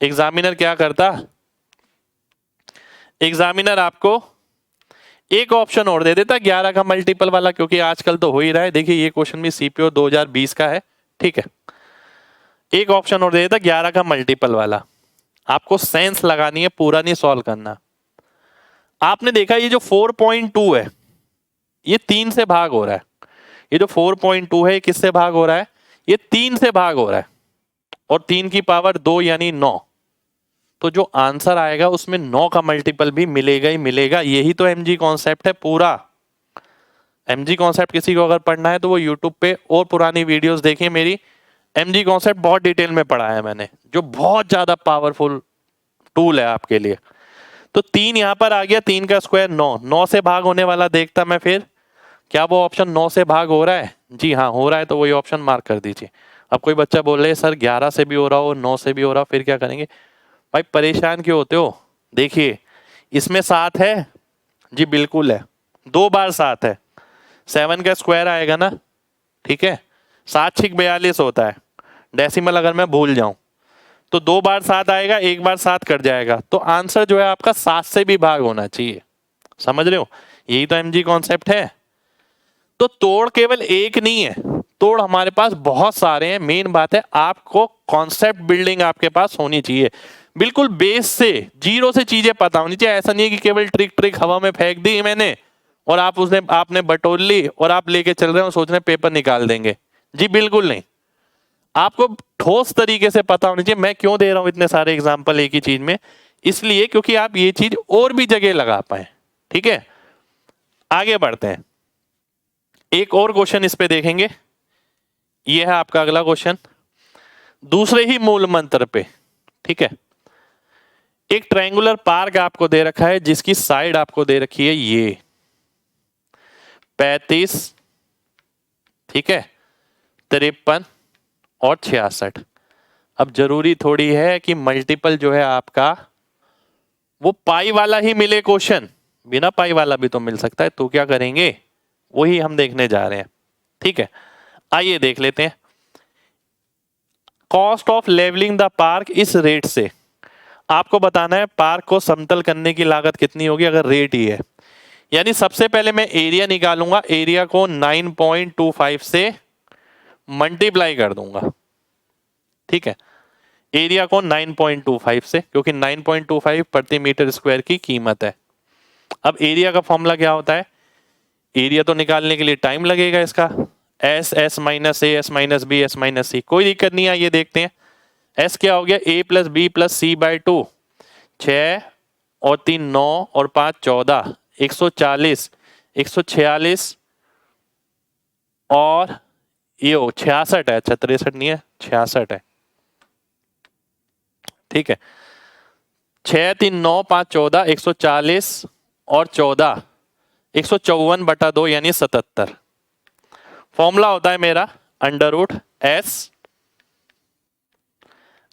एग्जामिनर क्या करता, एग्जामिनर आपको एक ऑप्शन और दे देता 11 का मल्टीपल वाला, क्योंकि आजकल तो हो ही रहा है। देखिए ये क्वेश्चन भी सीपीओ 2020 का है, ठीक है। एक ऑप्शन और दे देता 11 का मल्टीपल वाला। आपको सेंस लगानी है, पूरा नहीं सॉल्व करना। आपने देखा ये जो 4.2 है ये 3 से भाग हो रहा है। ये जो 4.2 है किससे भाग हो रहा है? ये 3 से भाग हो रहा है, और 3 की पावर 2 यानी 9। तो जो आंसर आएगा उसमें 9 का मल्टीपल भी मिलेगा ही मिलेगा। यही तो एमजी कॉन्सेप्ट है पूरा। एमजी कॉन्सेप्ट किसी को अगर पढ़ना है तो वो यूट्यूब पे और पुरानी वीडियोस देखिए मेरी। एमजी कॉन्सेप्ट बहुत डिटेल में पढ़ा है मैंने, जो बहुत ज्यादा पावरफुल टूल है आपके लिए। तो 3 यहां पर आ गया, 3 का स्क्वायर 9, 9 से भाग होने वाला देखता मैं फिर, क्या वो ऑप्शन 9 से भाग हो रहा है? जी हाँ हो रहा है, तो वही ऑप्शन मार्क कर दीजिए। अब कोई बच्चा बोल रहे सर 11 से भी हो रहा हो, 9 से भी हो रहा हो, फिर क्या करेंगे? भाई परेशान क्यों होते हो? देखिए इसमें 7 है, जी बिल्कुल है, 2 बार 7 है, 7 का स्क्वायर आएगा ना, ठीक है। 7 6 42 होता है, डेसिमल अगर मैं भूल जाऊं तो 2 बार 7 आएगा, 1 बार 7 कट जाएगा। तो आंसर जो है आपका 7 से भी भाग होना चाहिए। समझ रहे हो? यही तो एमजी कॉन्सेप्ट है। तो तोड़ केवल एक नहीं है, तोड़ हमारे पास बहुत सारे हैं। मेन बात है आपको कॉन्सेप्ट बिल्डिंग आपके पास होनी चाहिए, बिल्कुल बेस से, जीरो से चीजें पता होनी चाहिए। ऐसा नहीं है कि केवल ट्रिक हवा में फेंक दी मैंने और आपने बटोर ली और आप लेके चल रहे हो, सोच रहे हैं पेपर निकाल देंगे। जी बिल्कुल नहीं, आपको ठोस तरीके से पता होनी चाहिए। मैं क्यों दे रहा हूं इतने सारे एग्जाम्पल एक ही चीज में? इसलिए क्योंकि आप ये चीज और भी जगह लगा पाए, ठीक है। आगे बढ़ते हैं, एक और क्वेश्चन इस पे देखेंगे। ये है आपका अगला क्वेश्चन, दूसरे ही मूल मंत्र पे, ठीक है। एक ट्रायंगुलर पार्क आपको दे रखा है जिसकी साइड आपको दे रखी है ये 35, ठीक है, 53 और 66। अब जरूरी थोड़ी है कि मल्टीपल जो है आपका वो पाई वाला ही मिले क्वेश्चन, बिना पाई वाला भी तो मिल सकता है। तो क्या करेंगे, वही हम देखने जा रहे हैं, ठीक है। आइए देख लेते हैं। Cost of levelling the park इस रेट से, आपको बताना है पार्क को समतल करने की लागत कितनी होगी अगर रेट ही है। यानी सबसे पहले मैं एरिया निकालूंगा, एरिया को 9.25 से मल्टीप्लाई कर दूंगा। ठीक है, एरिया को 9.25 से, क्योंकि 9.25 प्रति मीटर स्क्वायर की कीमत है। अब एरिया का फॉर्मूला क्या होता है, एरिया तो निकालने के लिए टाइम लगेगा इसका, S minus A S minus B S minus C, कोई दिक्कत नहीं है। ये देखते हैं एस क्या हो गया, A plus B plus C by 2, 6 और 3 9 और 5 14, 140, 146 और ये 66 है, अच्छा 63 नहीं है 66 है। ठीक है, 6 3 9 5 14, 140 और 14, 154/2 यानी 77। फॉर्मूला होता है मेरा अंडर रूट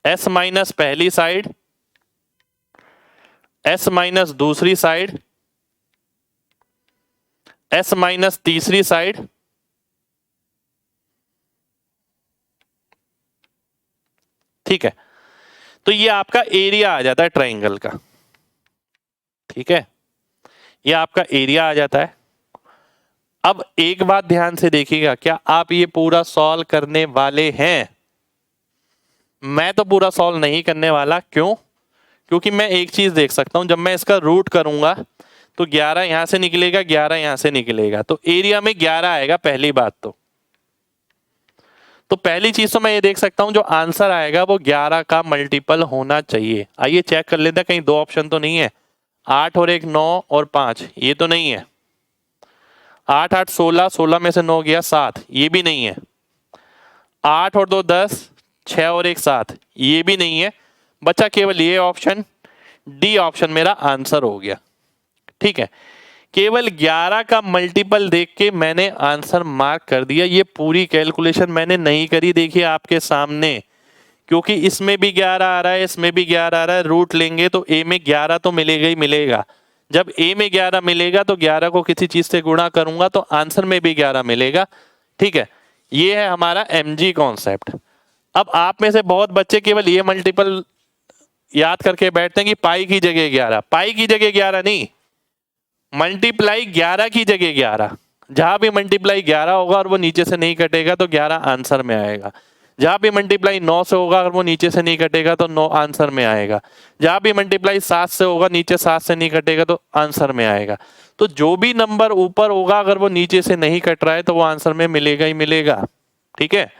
एस माइनस पहली साइड, एस माइनस दूसरी साइड, एस माइनस तीसरी साइड, ठीक है। तो ये आपका एरिया आ जाता है ट्रायंगल का। ठीक है, ये आपका एरिया आ जाता है। अब एक बात ध्यान से देखिएगा, क्या आप ये पूरा सॉल्व करने वाले हैं? मैं तो पूरा सॉल्व नहीं करने वाला। क्यों? क्योंकि मैं एक चीज देख सकता हूं, जब मैं इसका रूट करूंगा तो 11 यहां से निकलेगा, 11 यहां से निकलेगा, तो एरिया में 11 आएगा पहली बात। तो पहली चीज तो मैं ये देख सकता हूं जो आंसर आएगा वो 11 का मल्टीपल होना चाहिए। आइए चेक कर लेते हैं, कहीं दो ऑप्शन तो नहीं है, 8 और 1 9 और 5, ये तो नहीं है। 8 8 16, 16 में से 9 गया 7, ये भी नहीं है। 8 और 2 10, 6 और 1 7, ये भी नहीं है। बचा केवल ये ऑप्शन, डी ऑप्शन मेरा आंसर हो गया। ठीक है, केवल 11 का मल्टीपल देख के मैंने आंसर मार्क कर दिया। ये पूरी कैलकुलेशन मैंने नहीं करी, देखिए आपके सामने, क्योंकि इसमें भी 11 आ रहा है, इसमें भी 11 आ रहा है। रूट लेंगे तो ए में 11 तो मिलेगा ही मिलेगा। जब ए में 11 मिलेगा तो 11 को किसी चीज से गुणा करूंगा तो आंसर में भी 11 मिलेगा। ठीक है, ये है हमारा mg कॉन्सेप्ट। अब आप में से बहुत बच्चे केवल ये मल्टीपल याद करके बैठते हैं कि पाई की जगह 11, पाई की जगह 11 नहीं, मल्टीप्लाई 11 की जगह 11। जहां भी मल्टीप्लाई 11 होगा और वो नीचे से नहीं कटेगा तो 11 आंसर में आएगा। जहां भी मल्टीप्लाई 9 से होगा अगर वो नीचे से नहीं कटेगा तो 9 आंसर में आएगा। जहां भी मल्टीप्लाई 7 से होगा, नीचे 7 से नहीं कटेगा तो आंसर में आएगा। तो जो भी नंबर ऊपर होगा अगर वो नीचे से नहीं कट रहा है तो वो आंसर में मिलेगा ही मिलेगा। ठीक है,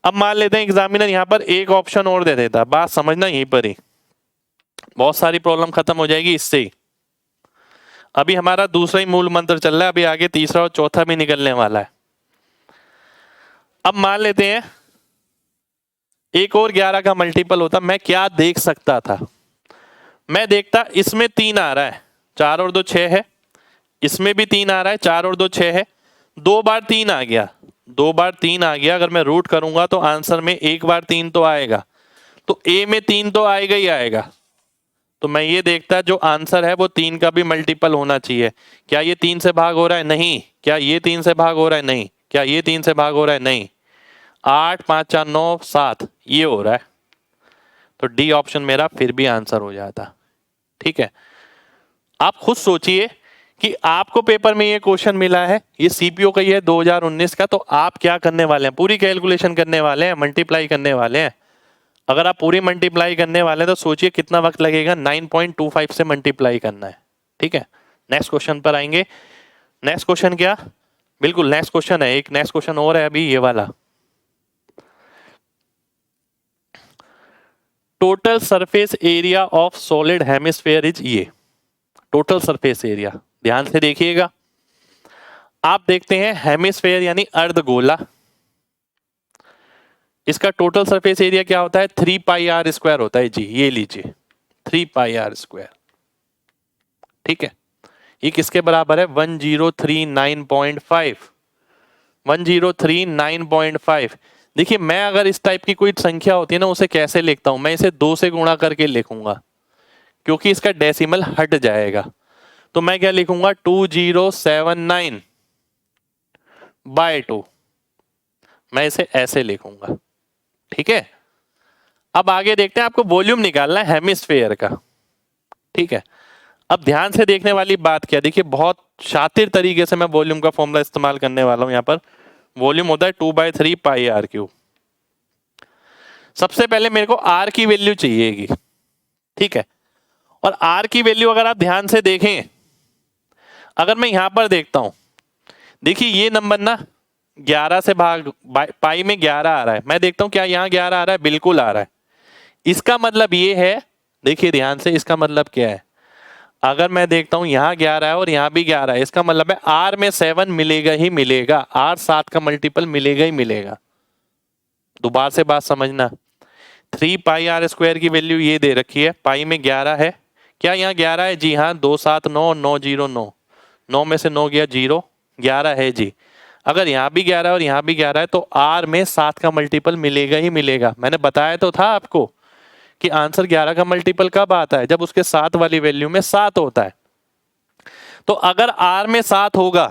अब मान लेते हैं एग्जामिनर यहाँ पर एक ऑप्शन और दे देता, बात समझना यहीं पर ही, बहुत सारी प्रॉब्लम खत्म हो जाएगी इससे ही। अभी हमारा दूसरा ही मूल मंत्र चल रहा है, अभी आगे तीसरा और चौथा भी निकलने वाला है। अब मान लेते हैं एक और 11 का मल्टीपल होता, मैं क्या देख सकता था? मैं देखता इसमें 3 आ रहा है, 4 और 2 6 है, इसमें भी 3 आ रहा है, 4 और 2 6 है, 2 बार 3 आ गया, 2 बार 3 आ गया। अगर मैं रूट करूंगा तो आंसर में 1 बार 3 तो आएगा, तो ए में 3 तो आएगा ही आएगा। तो मैं ये देखता जो आंसर है वो 3 का भी मल्टीपल होना चाहिए। क्या ये 3 से भाग हो रहा है? नहीं। क्या ये 3 से भाग हो रहा है? नहीं। क्या ये 3 से भाग हो रहा है? नहीं। 8 5 4 9 7 ये हो रहा है, तो डी ऑप्शन मेरा फिर भी आंसर हो जाता। ठीक है, आप खुद सोचिए कि आपको पेपर में ये क्वेश्चन मिला है, ये सीपीओ का ही है 2019 का, तो आप क्या करने वाले हैं? पूरी कैलकुलेशन करने वाले हैं, मल्टीप्लाई करने वाले हैं। अगर आप पूरी मल्टीप्लाई करने वाले हैं तो सोचिए कितना वक्त लगेगा, 9.25 से मल्टीप्लाई करना है। ठीक है, नेक्स्ट क्वेश्चन पर आएंगे। नेक्स्ट क्वेश्चन क्या, बिल्कुल नेक्स्ट क्वेश्चन है, एक नेक्स्ट क्वेश्चन और है अभी ये वाला। Total surface area of solid hemisphere is, ये टोटल सरफेस एरिया, ध्यान से देखिएगा। आप देखते हैं हेमिस्फेयर यानी अर्धगोला, इसका टोटल सरफेस एरिया क्या होता है? 3 पाई आर स्क्वायर होता है जी, ये लीजिए 3 पाई आर स्क्वायर। ठीक है, ये किसके बराबर है? 1039.5, 1039.5। देखिए मैं अगर इस टाइप की कोई संख्या होती है ना, उसे कैसे लिखता हूं मैं? इसे 2 से गुणा करके लिखूंगा क्योंकि इसका डेसिमल हट जाएगा। तो मैं क्या लिखूंगा? 2079/2, मैं इसे ऐसे लिखूंगा। ठीक है, अब आगे देखते हैं, आपको वॉल्यूम निकालना है हेमिस्फेयर का, ठीक है। अब ध्यान से देखने वाली बात क्या, देखिए बहुत शातिर तरीके से मैं वॉल्यूम का फॉर्मूला इस्तेमाल करने वाला हूं। यहां पर वॉल्यूम होता है 2/3 पाई आर क्यूब। सबसे पहले मेरे को आर की वैल्यू चाहिएगी, ठीक है। और आर की वैल्यू अगर आप ध्यान से देखें, अगर मैं यहां पर देखता हूं, देखिए ये नंबर ना 11 से भाग पाई में 11 आ रहा है। मैं देखता हूं क्या यहां 11 आ रहा है, बिल्कुल आ रहा है। इसका मतलब ये है, देखिए ध्यान से, इसका मतलब क्या है, अगर मैं देखता हूं यहां 11 है और यहां भी 11 है, इसका मतलब है आर में 7 मिलेगा ही मिलेगा, आर 7 का मल्टीपल मिलेगा ही मिलेगा। दोबारा से बात समझना, 3 पाई आर स्क्वायर की वैल्यू ये दे रखी है, पाई में 11 है, क्या यहाँ 11 है? जी हाँ, 2 7 9 9 0 9, 9 में से 9 गया 0, 11 है जी। अगर यहाँ भी 11 और यहाँ भी 11 है तो आर में 7 का मल्टीपल मिलेगा ही मिलेगा। मैंने बताया तो था आपको कि आंसर 11 का मल्टीपल कब आता है, जब उसके 7 वाली वैल्यू में 7 होता है। तो अगर आर में 7 होगा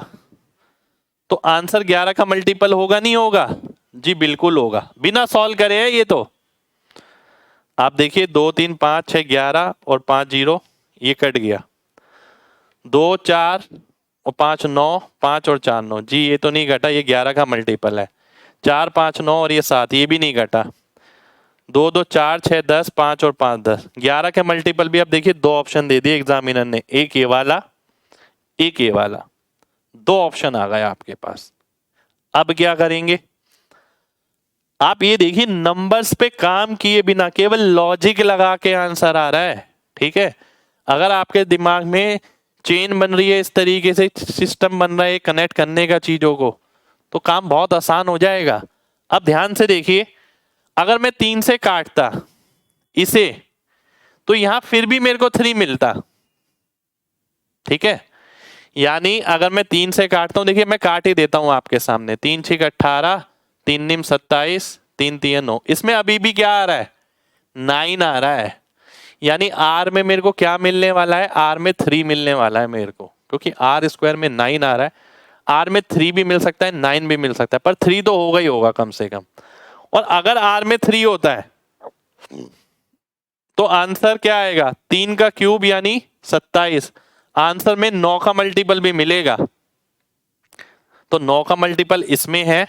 तो आंसर 11 का मल्टीपल होगा नहीं होगा? जी बिल्कुल होगा, बिना सॉल्व करे है ये तो। आप देखिए 2 3 5 6 11 और 5 0, ये कट गया। 2 4 और 5 9, 5 और 4 9, जी ये तो नहीं घटा, ये 11 का मल्टीपल है। 4 5 9 और ये 7, ये भी नहीं घटा। 2 2 4 6 10, 5 और 5 10, 11 के मल्टीपल भी अब देखिए 2 ऑप्शन दे दिए एग्जामिनर ने, एक ये वाला एक ये वाला, 2 ऑप्शन आ गए आपके पास। अब क्या करेंगे, आप ये देखिए नंबर्स पे काम किए बिना केवल लॉजिक लगा के आंसर आ रहा है, ठीक है। अगर आपके दिमाग में चेन बन रही है, इस तरीके से सिस्टम बन रहा है कनेक्ट करने का चीजों को, तो काम बहुत आसान हो जाएगा। अब ध्यान से देखिए, अगर मैं 3 से काटता इसे तो यहां फिर भी मेरे को 3 मिलता, ठीक है। यानी अगर मैं 3 से काटता हूं, देखिए मैं काट ही देता हूं आपके सामने, 3 6 18, 3 निम 27, 3 3 9, इसमें अभी भी क्या आ रहा है, 9 आ रहा है। यानी आर में मेरे को क्या मिलने वाला है, आर में 3 मिलने वाला है मेरे को, क्योंकि आर स्क्वायर में 9 आ रहा है। आर में 3 भी मिल सकता है, 9 भी मिल सकता है, पर 3 तो होगा ही होगा कम से कम। और अगर आर में 3 होता है तो आंसर क्या आएगा, 3 का क्यूब यानी 27। आंसर में 9 का मल्टीपल भी मिलेगा, तो 9 का मल्टीपल इसमें है,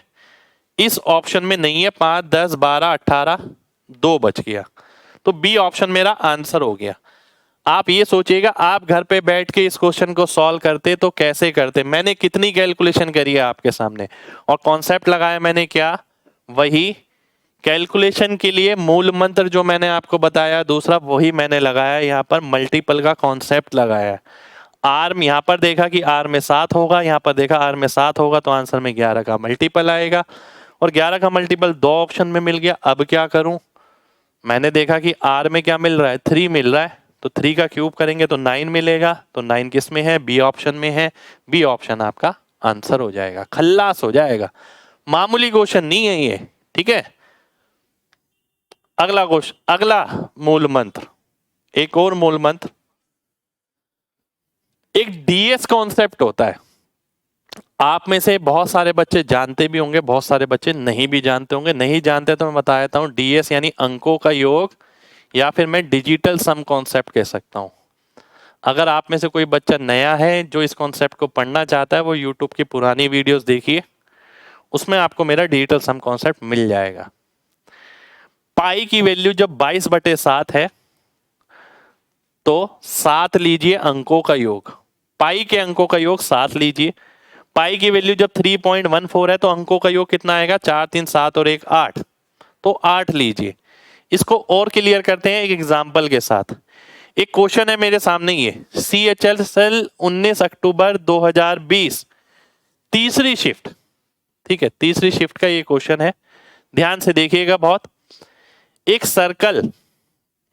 इस ऑप्शन में नहीं है। 5 10 12 18, 2 बच गया, तो बी ऑप्शन मेरा आंसर हो गया। आप ये सोचिएगा, आप घर पे बैठ के इस क्वेश्चन को सॉल्व करते तो कैसे करते। मैंने कितनी कैलकुलेशन करी है आपके सामने, और कॉन्सेप्ट लगाया मैंने क्या, वही कैलकुलेशन के लिए मूल मंत्र जो मैंने आपको बताया, दूसरा वही मैंने लगाया, यहाँ पर मल्टीपल का कॉन्सेप्ट लगाया। आर में यहाँ पर देखा कि आर में 7 होगा, यहाँ पर देखा आर में 7 होगा, तो आंसर में 11 का मल्टीपल आएगा, और 11 का मल्टीपल 2 ऑप्शन में मिल गया। अब क्या करूं, मैंने देखा कि आर में क्या मिल रहा है, 3 मिल रहा है, तो 3 का क्यूब करेंगे तो 9 मिलेगा, तो 9 किस में है, बी ऑप्शन में है। बी ऑप्शन आपका आंसर हो जाएगा, खल्लास हो जाएगा। मामूली क्वेश्चन नहीं है ये, ठीक है। अगला क्वेश्चन, अगला मूल मंत्र, एक और मूल मंत्र, एक डीएस कॉन्सेप्ट होता है। आप में से बहुत सारे बच्चे जानते भी होंगे, बहुत सारे बच्चे नहीं भी जानते होंगे। नहीं जानते तो मैं बता देता हूं, डीएस यानी अंकों का योग, या फिर मैं डिजिटल सम कॉन्सेप्ट कह सकता हूं। अगर आप में से कोई बच्चा नया है जो इस कॉन्सेप्ट को पढ़ना चाहता है, वो यूट्यूब की पुरानी वीडियोस देखिए, उसमें आपको मेरा डिजिटल सम कॉन्सेप्ट मिल जाएगा। पाई की वैल्यू जब 22/7 है तो 7 लीजिए अंकों का योग, पाई के अंकों का योग 7 लीजिए। पाई की वैल्यू जब 3.14 है तो अंकों का योग कितना आएगा, 4 3 7 और 1 8, तो 8 लीजिए। इसको और क्लियर करते हैं एक एग्जांपल के साथ। एक क्वेश्चन है मेरे सामने, ये CHL 19 अक्टूबर 2020 तीसरी शिफ्ट, ठीक है, तीसरी शिफ्ट का ये क्वेश्चन है। ध्यान से देखिएगा बहुत। एक सर्कल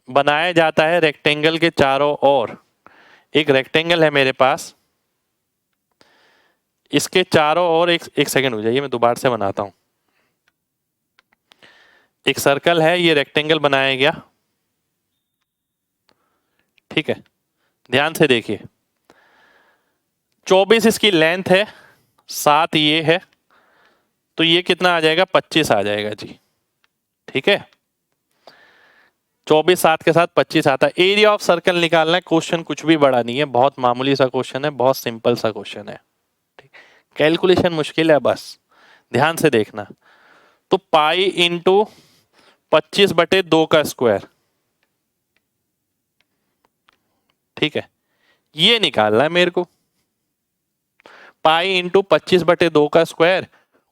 बनाया जाता है रेक्टेंगल के चारों ओर। एक रेक्टेंगल है मेरे पास, इसके चारों ओर एक सेकंड हो जाइए, मैं दोबारा से बनाता हूं। एक सर्कल है, ये रेक्टेंगल बनाया गया, ठीक है। ध्यान से देखिए, 24 इसकी लेंथ है, 7 ये है, तो ये कितना आ जाएगा, 25 आ जाएगा जी, ठीक है। 24 7 के साथ 25 आता है। एरिया ऑफ सर्कल निकालना है। क्वेश्चन कुछ भी बड़ा नहीं है, बहुत मामूली सा क्वेश्चन है, बहुत सिंपल सा क्वेश्चन है। कैलकुलेशन मुश्किल है, बस ध्यान से देखना। तो पाई इंटू 25/2 का स्क्वायर, ठीक है, ये निकालना है मेरे को। पाई इंटू 25/2 का स्क्वायर,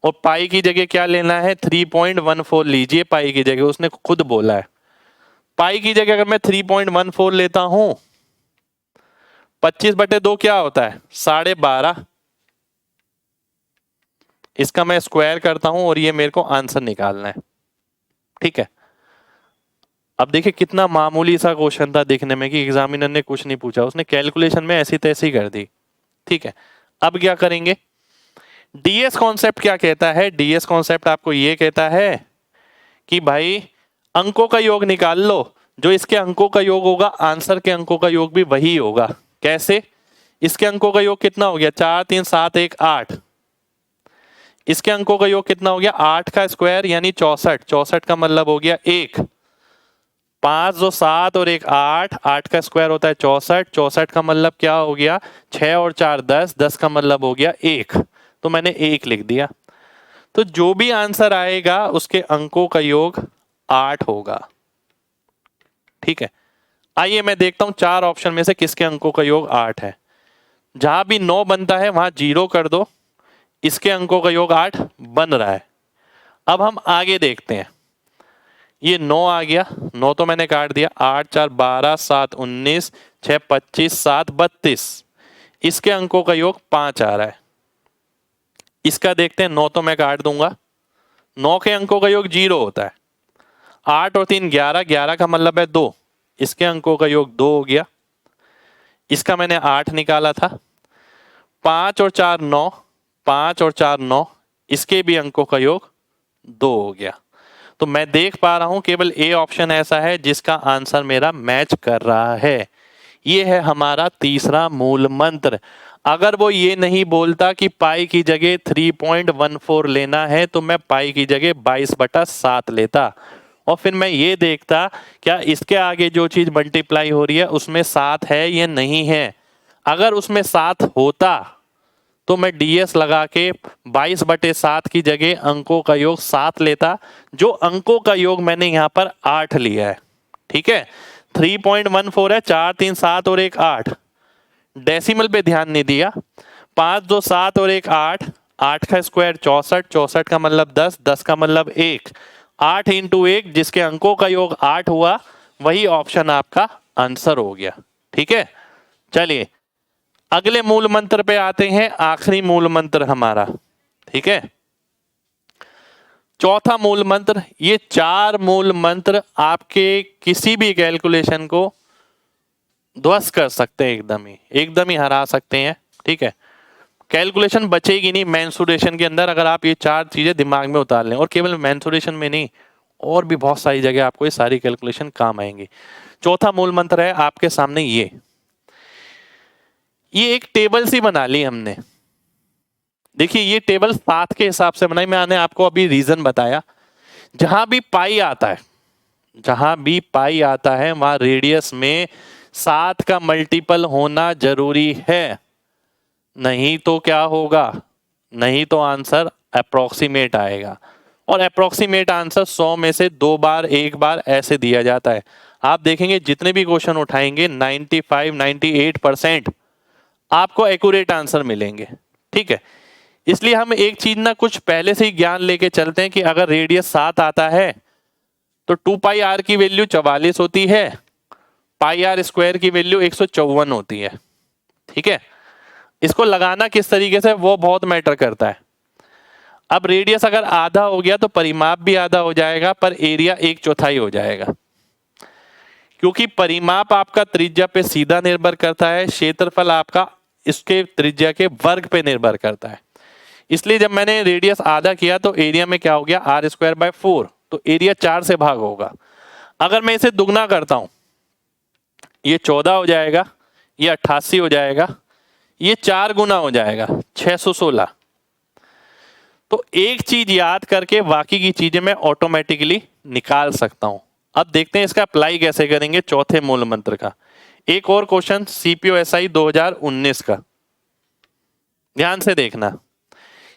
और पाई की जगह क्या लेना है, 3.14 लीजिए पाई की जगह, उसने खुद बोला है। पाई की जगह अगर मैं 3.14 लेता हूं, 25/2 क्या होता है, 12.5। इसका मैं स्क्वायर करता हूं और ये मेरे को आंसर निकालना है, ठीक है। अब देखिए कितना मामूली सा क्वेश्चन था देखने में, कि एग्जामिनर ने कुछ नहीं पूछा, उसने कैलकुलेशन में ऐसी तैसी कर दी, ठीक है। अब क्या करेंगे, डीएस कॉन्सेप्ट क्या कहता है, डीएस कॉन्सेप्ट आपको ये कहता है कि भाई अंकों का योग निकाल लो, जो इसके अंकों का योग होगा आंसर के अंकों का योग भी वही होगा। कैसे, इसके अंकों का योग कितना हो गया, 4 3 7 1 8। इसके अंकों का योग कितना हो गया, 8 का स्क्वायर यानी 64, 64 का मतलब हो गया 1। 5 2 7 और 1 8, 8 का स्क्वायर होता है 64, 64 का मतलब क्या हो गया, 6 और 4 10, 10 का मतलब हो गया 1। तो मैंने 1 लिख दिया। तो जो भी आंसर आएगा उसके अंकों का योग 8 होगा, ठीक है। आइए मैं देखता हूं 4 ऑप्शन में से किसके अंकों का योग 8 है। जहां भी 9 बनता है वहां 0 कर दो, इसके अंकों का योग 8 बन रहा है। अब हम आगे देखते हैं, ये 9 आ गया, 9 तो मैंने काट दिया, 8 4 12 7 19 6 25 7 32, इसके अंकों का योग 5 आ रहा है। इसका देखते हैं, 9 तो मैं काट दूंगा, 9 के अंकों का योग 0 होता है। 8 और 3 11, 11 का मतलब है 2, इसके अंकों का योग 2 हो गया। इसका मैंने 8 निकाला था। 5 और 4 9, 5 और 4 9, इसके भी अंकों का योग 2 हो गया। तो मैं देख पा रहा हूं केवल ए ऑप्शन ऐसा है जिसका आंसर मेरा मैच कर रहा है। ये है हमारा तीसरा मूल मंत्र। अगर वो ये नहीं बोलता कि पाई की जगह 3.14 लेना है, तो मैं पाई की जगह 22/7 लेता, और फिर मैं ये देखता क्या इसके आगे जो चीज मल्टीप्लाई हो रही है उसमें 7 है या नहीं है। अगर उसमें 7 होता तो मैं डीएस लगा के 22/7 की जगह अंकों का योग 7 लेता, जो अंकों का योग मैंने यहां पर 8 लिया है, ठीक है। 3.14 है, 4 3 7 और 1 8, डेसिमल पे ध्यान नहीं दिया। 5 2 7 और 1 8, 8 का स्क्वायर 64, 64 का मतलब 10, 10 का मतलब 1, 8 इंटू 1 जिसके अंकों का योग 8 हुआ, वही ऑप्शन आपका आंसर हो गया, ठीक है। चलिए अगले मूल मंत्र पे आते हैं, आखिरी मूल मंत्र हमारा, ठीक है। चौथा मूल मंत्र, ये 4 मूल मंत्र आपके किसी भी कैलकुलेशन को ध्वस्त कर सकते हैं, एकदम ही हरा सकते हैं, ठीक है। कैलकुलेशन बचेगी नहीं मेंसुरेशन के अंदर अगर आप ये 4 चीजें दिमाग में उतार लें, और केवल मेंसुरेशन में नहीं, और भी बहुत सारी जगह आपको ये सारी कैलकुलेशन काम आएंगी। चौथा मूल मंत्र है आपके सामने ये एक टेबल सी बना ली हमने। देखिए ये टेबल 7 के हिसाब से बनाई, मैंने आपको अभी रीजन बताया। जहां भी पाई आता है, जहां भी पाई आता है वहां रेडियस में 7 का मल्टीपल होना जरूरी है, नहीं तो क्या होगा, नहीं तो आंसर अप्रोक्सीमेट आएगा, और अप्रोक्सीमेट आंसर 100 में से 2 बार 1 बार ऐसे दिया जाता है। आप देखेंगे जितने भी क्वेश्चन उठाएंगे 95 98% आपको एक्यूरेट आंसर मिलेंगे, ठीक है। इसलिए हम एक चीज ना कुछ पहले से ही ज्ञान लेके चलते हैं कि अगर रेडियस 7 आता है तो 2 पाई आर की वैल्यू 44 होती है, पाई आर स्क्वायर की वैल्यू 154 होती है, ठीक है। इसको लगाना किस तरीके से वो बहुत मैटर करता है। अब रेडियस अगर आधा हो गया तो परिमाप भी आधा हो जाएगा, पर एरिया 1/4 हो जाएगा, क्योंकि परिमाप आपका त्रिज्या पे सीधा निर्भर करता है, क्षेत्रफल आपका इसके त्रिज्या के वर्ग पे निर्भर करता है। इसलिए जब मैंने रेडियस आधा किया तो एरिया में क्या हो गया, r²/4, तो एरिया 4 से भाग होगा। अगर मैं इसे दुगना करता हूं, ये 14 हो जाएगा, ये 88 हो जाएगा, ये 4 गुना हो जाएगा 616। तो एक चीज याद करके बाकी की चीजें मैं ऑटोमेटिकली निकाल सकता हूं। अब देखते हैं इसका अप्लाई कैसे करेंगे चौथे मूल मंत्र का। एक और क्वेश्चन CPO-SI 2019 का, ध्यान से देखना।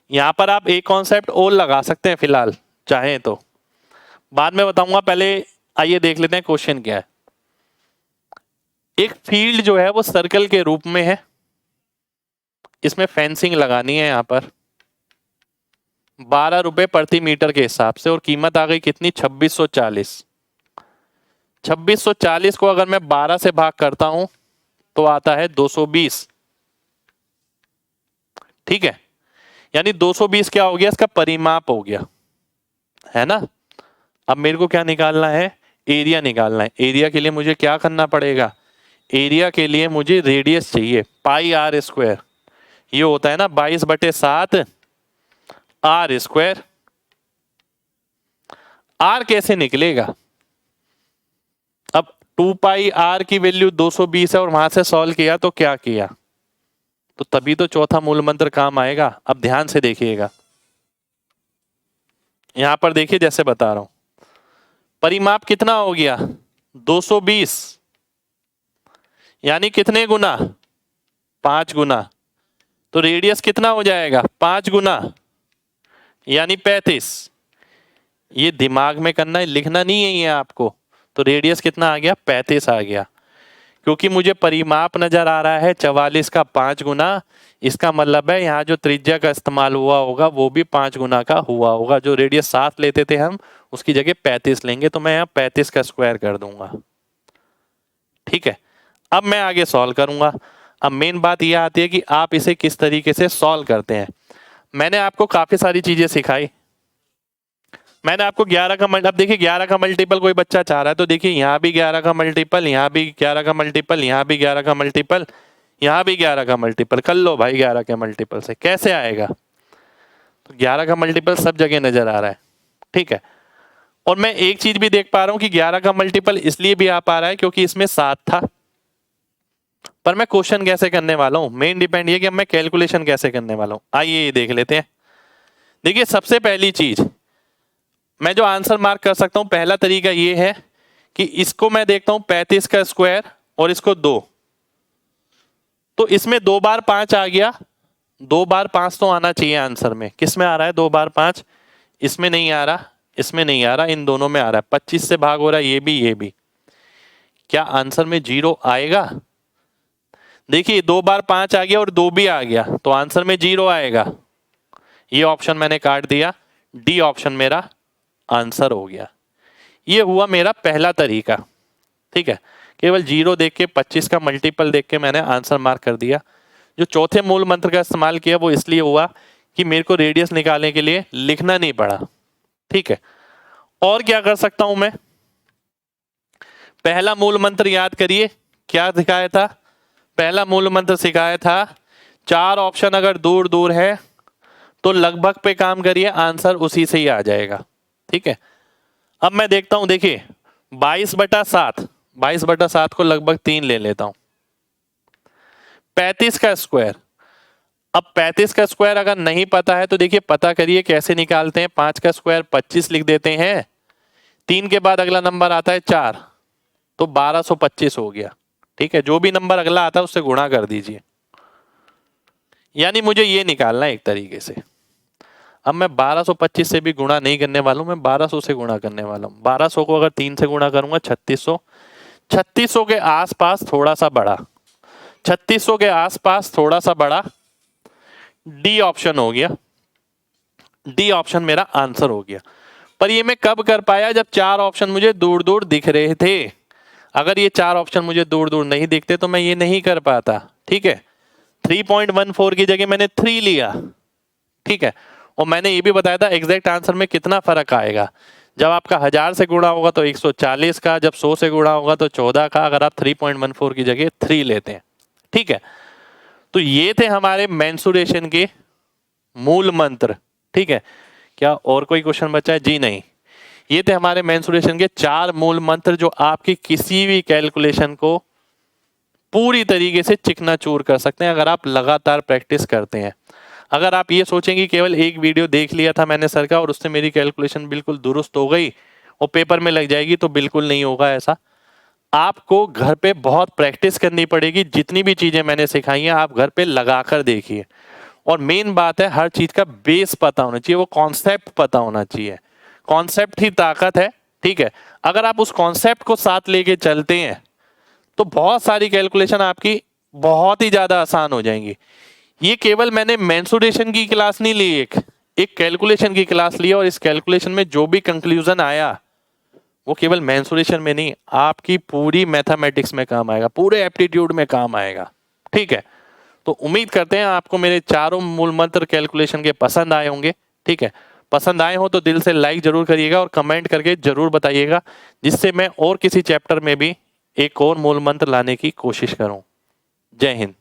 यहां पर आप एक कॉन्सेप्ट और लगा सकते हैं फिलहाल चाहें तो, बाद में बताऊंगा, पहले आइए देख लेते हैं क्वेश्चन क्या है। एक फील्ड जो है वो सर्कल के रूप में है, इसमें फेंसिंग लगानी है यहां पर 12 रुपए प्रति मीटर के हिसाब से, और कीमत आ गई कितनी 2640। 2640 को अगर मैं 12 से भाग करता हूं तो आता है 220, ठीक है। यानी 220 क्या हो गया, इसका परिमाप हो गया, है ना। अब मेरे को क्या निकालना है, एरिया निकालना है। एरिया के लिए मुझे क्या करना पड़ेगा, एरिया के लिए मुझे रेडियस चाहिए, पाई आर स्क्वायर। ये होता है ना 22/7 आर स्क्वायर। आर कैसे निकलेगा, अब 2 पाई आर की वैल्यू 220 है और वहां से सॉल्व किया तो क्या किया, तो तभी तो चौथा मूल मंत्र काम आएगा। अब ध्यान से देखिएगा, यहां पर देखिए जैसे बता रहा हूं, परिमाप कितना हो गया 220, यानी कितने गुना 5 गुना, तो रेडियस कितना हो जाएगा 5 गुना यानी 35। ये दिमाग में करना है, लिखना नहीं है ये आपको। तो रेडियस कितना आ गया 35 आ गया, क्योंकि मुझे परिमाप नजर आ रहा है 44 का 5 गुना। इसका मतलब है यहाँ जो त्रिज्या का इस्तेमाल हुआ होगा वो भी 5 गुना का हुआ होगा। जो रेडियस 7 लेते थे हम उसकी जगह 35 लेंगे, तो मैं यहाँ 35 का स्क्वायर कर दूंगा, ठीक है। अब मैं आगे सॉल्व करूंगा। अब मेन बात यह आती है कि आप इसे किस तरीके से सॉल्व करते हैं। मैंने आपको काफी सारी चीजें सिखाई। मैंने आपको 11 का अब देखिए 11 का मल्टीपल कोई बच्चा चाह रहा है तो देखिए यहाँ भी 11 का मल्टीपल, यहाँ भी 11 का मल्टीपल, यहाँ भी 11 का मल्टीपल, यहाँ भी 11 का मल्टीपल कर लो भाई। 11 के मल्टीपल से कैसे आएगा, तो 11 का मल्टीपल सब जगह नजर आ रहा है, ठीक है। और मैं एक चीज भी देख पा रहा हूं कि 11 का मल्टीपल इसलिए भी आ पा रहा है क्योंकि इसमें 7 था। पर मैं क्वेश्चन कैसे करने वाला हूं, मेन डिपेंड ये कि मैं कैलकुलेशन कैसे करने वाला हूं। आइए देख लेते हैं। देखिए सबसे पहली चीज मैं जो आंसर मार्क कर सकता हूं, पहला तरीका ये है कि इसको मैं देखता हूं 35 का स्क्वायर और इसको 2, तो इसमें 2 बार 5 आ गया। 2 बार 5 तो आना चाहिए आंसर में। किस में आ रहा है 2 बार 5, इसमें नहीं आ रहा, इसमें नहीं आ रहा, इन दोनों में आ रहा है। 25 से भाग हो रहा है ये भी ये भी। क्या आंसर में 0 आएगा, देखिए 2 बार 5 आ गया और 2 भी आ गया तो आंसर में 0 आएगा। ये ऑप्शन मैंने काट दिया, डी ऑप्शन मेरा आंसर हो गया। ये हुआ मेरा पहला तरीका, ठीक है। केवल 0 देख के 25 का मल्टीपल देख के मैंने आंसर मार्क कर दिया। जो चौथे मूल मंत्र का इस्तेमाल किया वो इसलिए हुआ कि मेरे को रेडियस निकालने के लिए लिखना नहीं पड़ा, ठीक है। और क्या कर सकता हूं मैं, पहला मूल मंत्र याद करिए क्या सिखाया था। पहला मूल मंत्र सिखाया था 4 ऑप्शन अगर दूर दूर है तो लगभग पे काम करिए, आंसर उसी से ही आ जाएगा, ठीक है। अब मैं देखता हूं, देखिए 22/7, 22/7 को लगभग 3 ले लेता हूं। 35 का स्क्वायर, अब 35 का स्क्वायर अगर नहीं पता है तो देखिए पता करिए कैसे निकालते हैं। 5 का स्क्वायर 25 लिख देते हैं, 3 के बाद अगला नंबर आता है 4 तो 1225 हो गया, ठीक है। जो भी नंबर अगला आता है उससे गुणा कर दीजिए, यानी मुझे ये निकालना है एक तरीके से। अब मैं 1225 से भी गुणा नहीं करने वाला हूं, मैं 1200 से गुणा करने वाला हूं। 1200 को अगर 3 से गुणा करूंगा 3600, 3600 के आसपास थोड़ा सा बड़ा, 3600 के आसपास थोड़ा सा बड़ा, डी ऑप्शन हो गया। डी ऑप्शन मेरा आंसर हो गया। पर ये मैं कब कर पाया, जब 4 ऑप्शन मुझे दूर दूर दिख रहे थे। अगर ये 4 ऑप्शन मुझे दूर दूर नहीं दिखते तो मैं ये नहीं कर पाता, ठीक है। 3.14 की जगह मैंने 3 लिया, ठीक है। और मैंने ये भी बताया था एग्जैक्ट आंसर में कितना फर्क आएगा। जब आपका 1000 से गुणा होगा तो 140 का, जब 100 से गुणा होगा तो 14 का, अगर आप 3.14 की जगह 3 लेते हैं, ठीक है। तो ये थे हमारे मेंसुरेशन के मूल मंत्र, ठीक है। क्या और कोई क्वेश्चन बचा है, जी नहीं। ये थे हमारे मेंसुरेशन के 4 मूल मंत्र जो आपकी किसी भी कैलकुलेशन को पूरी तरीके से चिकनाचूर कर सकते हैं अगर आप लगातार प्रैक्टिस करते हैं। अगर आप ये सोचेंगे केवल एक वीडियो देख लिया था मैंने सर का और उससे मेरी कैलकुलेशन बिल्कुल दुरुस्त हो गई और पेपर में लग जाएगी, तो बिल्कुल नहीं होगा ऐसा। आपको घर पे बहुत प्रैक्टिस करनी पड़ेगी। जितनी भी चीजें मैंने सिखाई हैं आप घर पे लगाकर देखिए। और मेन बात है, हर चीज का बेस पता होना चाहिए, वो कॉन्सेप्ट पता होना चाहिए। कॉन्सेप्ट ही ताकत है, ठीक है। अगर आप उस कॉन्सेप्ट को साथ लेके चलते हैं तो बहुत सारी कैलकुलेशन आपकी बहुत ही ज्यादा आसान हो जाएंगी। ये केवल मैंने मेंसुरेशन की क्लास नहीं ली, एक कैलकुलेशन की क्लास ली, और इस कैलकुलेशन में जो भी कंक्लूजन आया वो केवल मेंसुरेशन में नहीं, आपकी पूरी मैथमेटिक्स में काम आएगा, पूरे एप्टीट्यूड में काम आएगा, ठीक है। तो उम्मीद करते हैं आपको मेरे चारों मूल मंत्र कैलकुलेशन के पसंद आए होंगे, ठीक है। पसंद आए हो तो दिल से लाइक जरूर करिएगा और कमेंट करके जरूर बताइएगा, जिससे मैं और किसी चैप्टर में भी एक और मूल मंत्र लाने की कोशिश करूं। जय हिंद।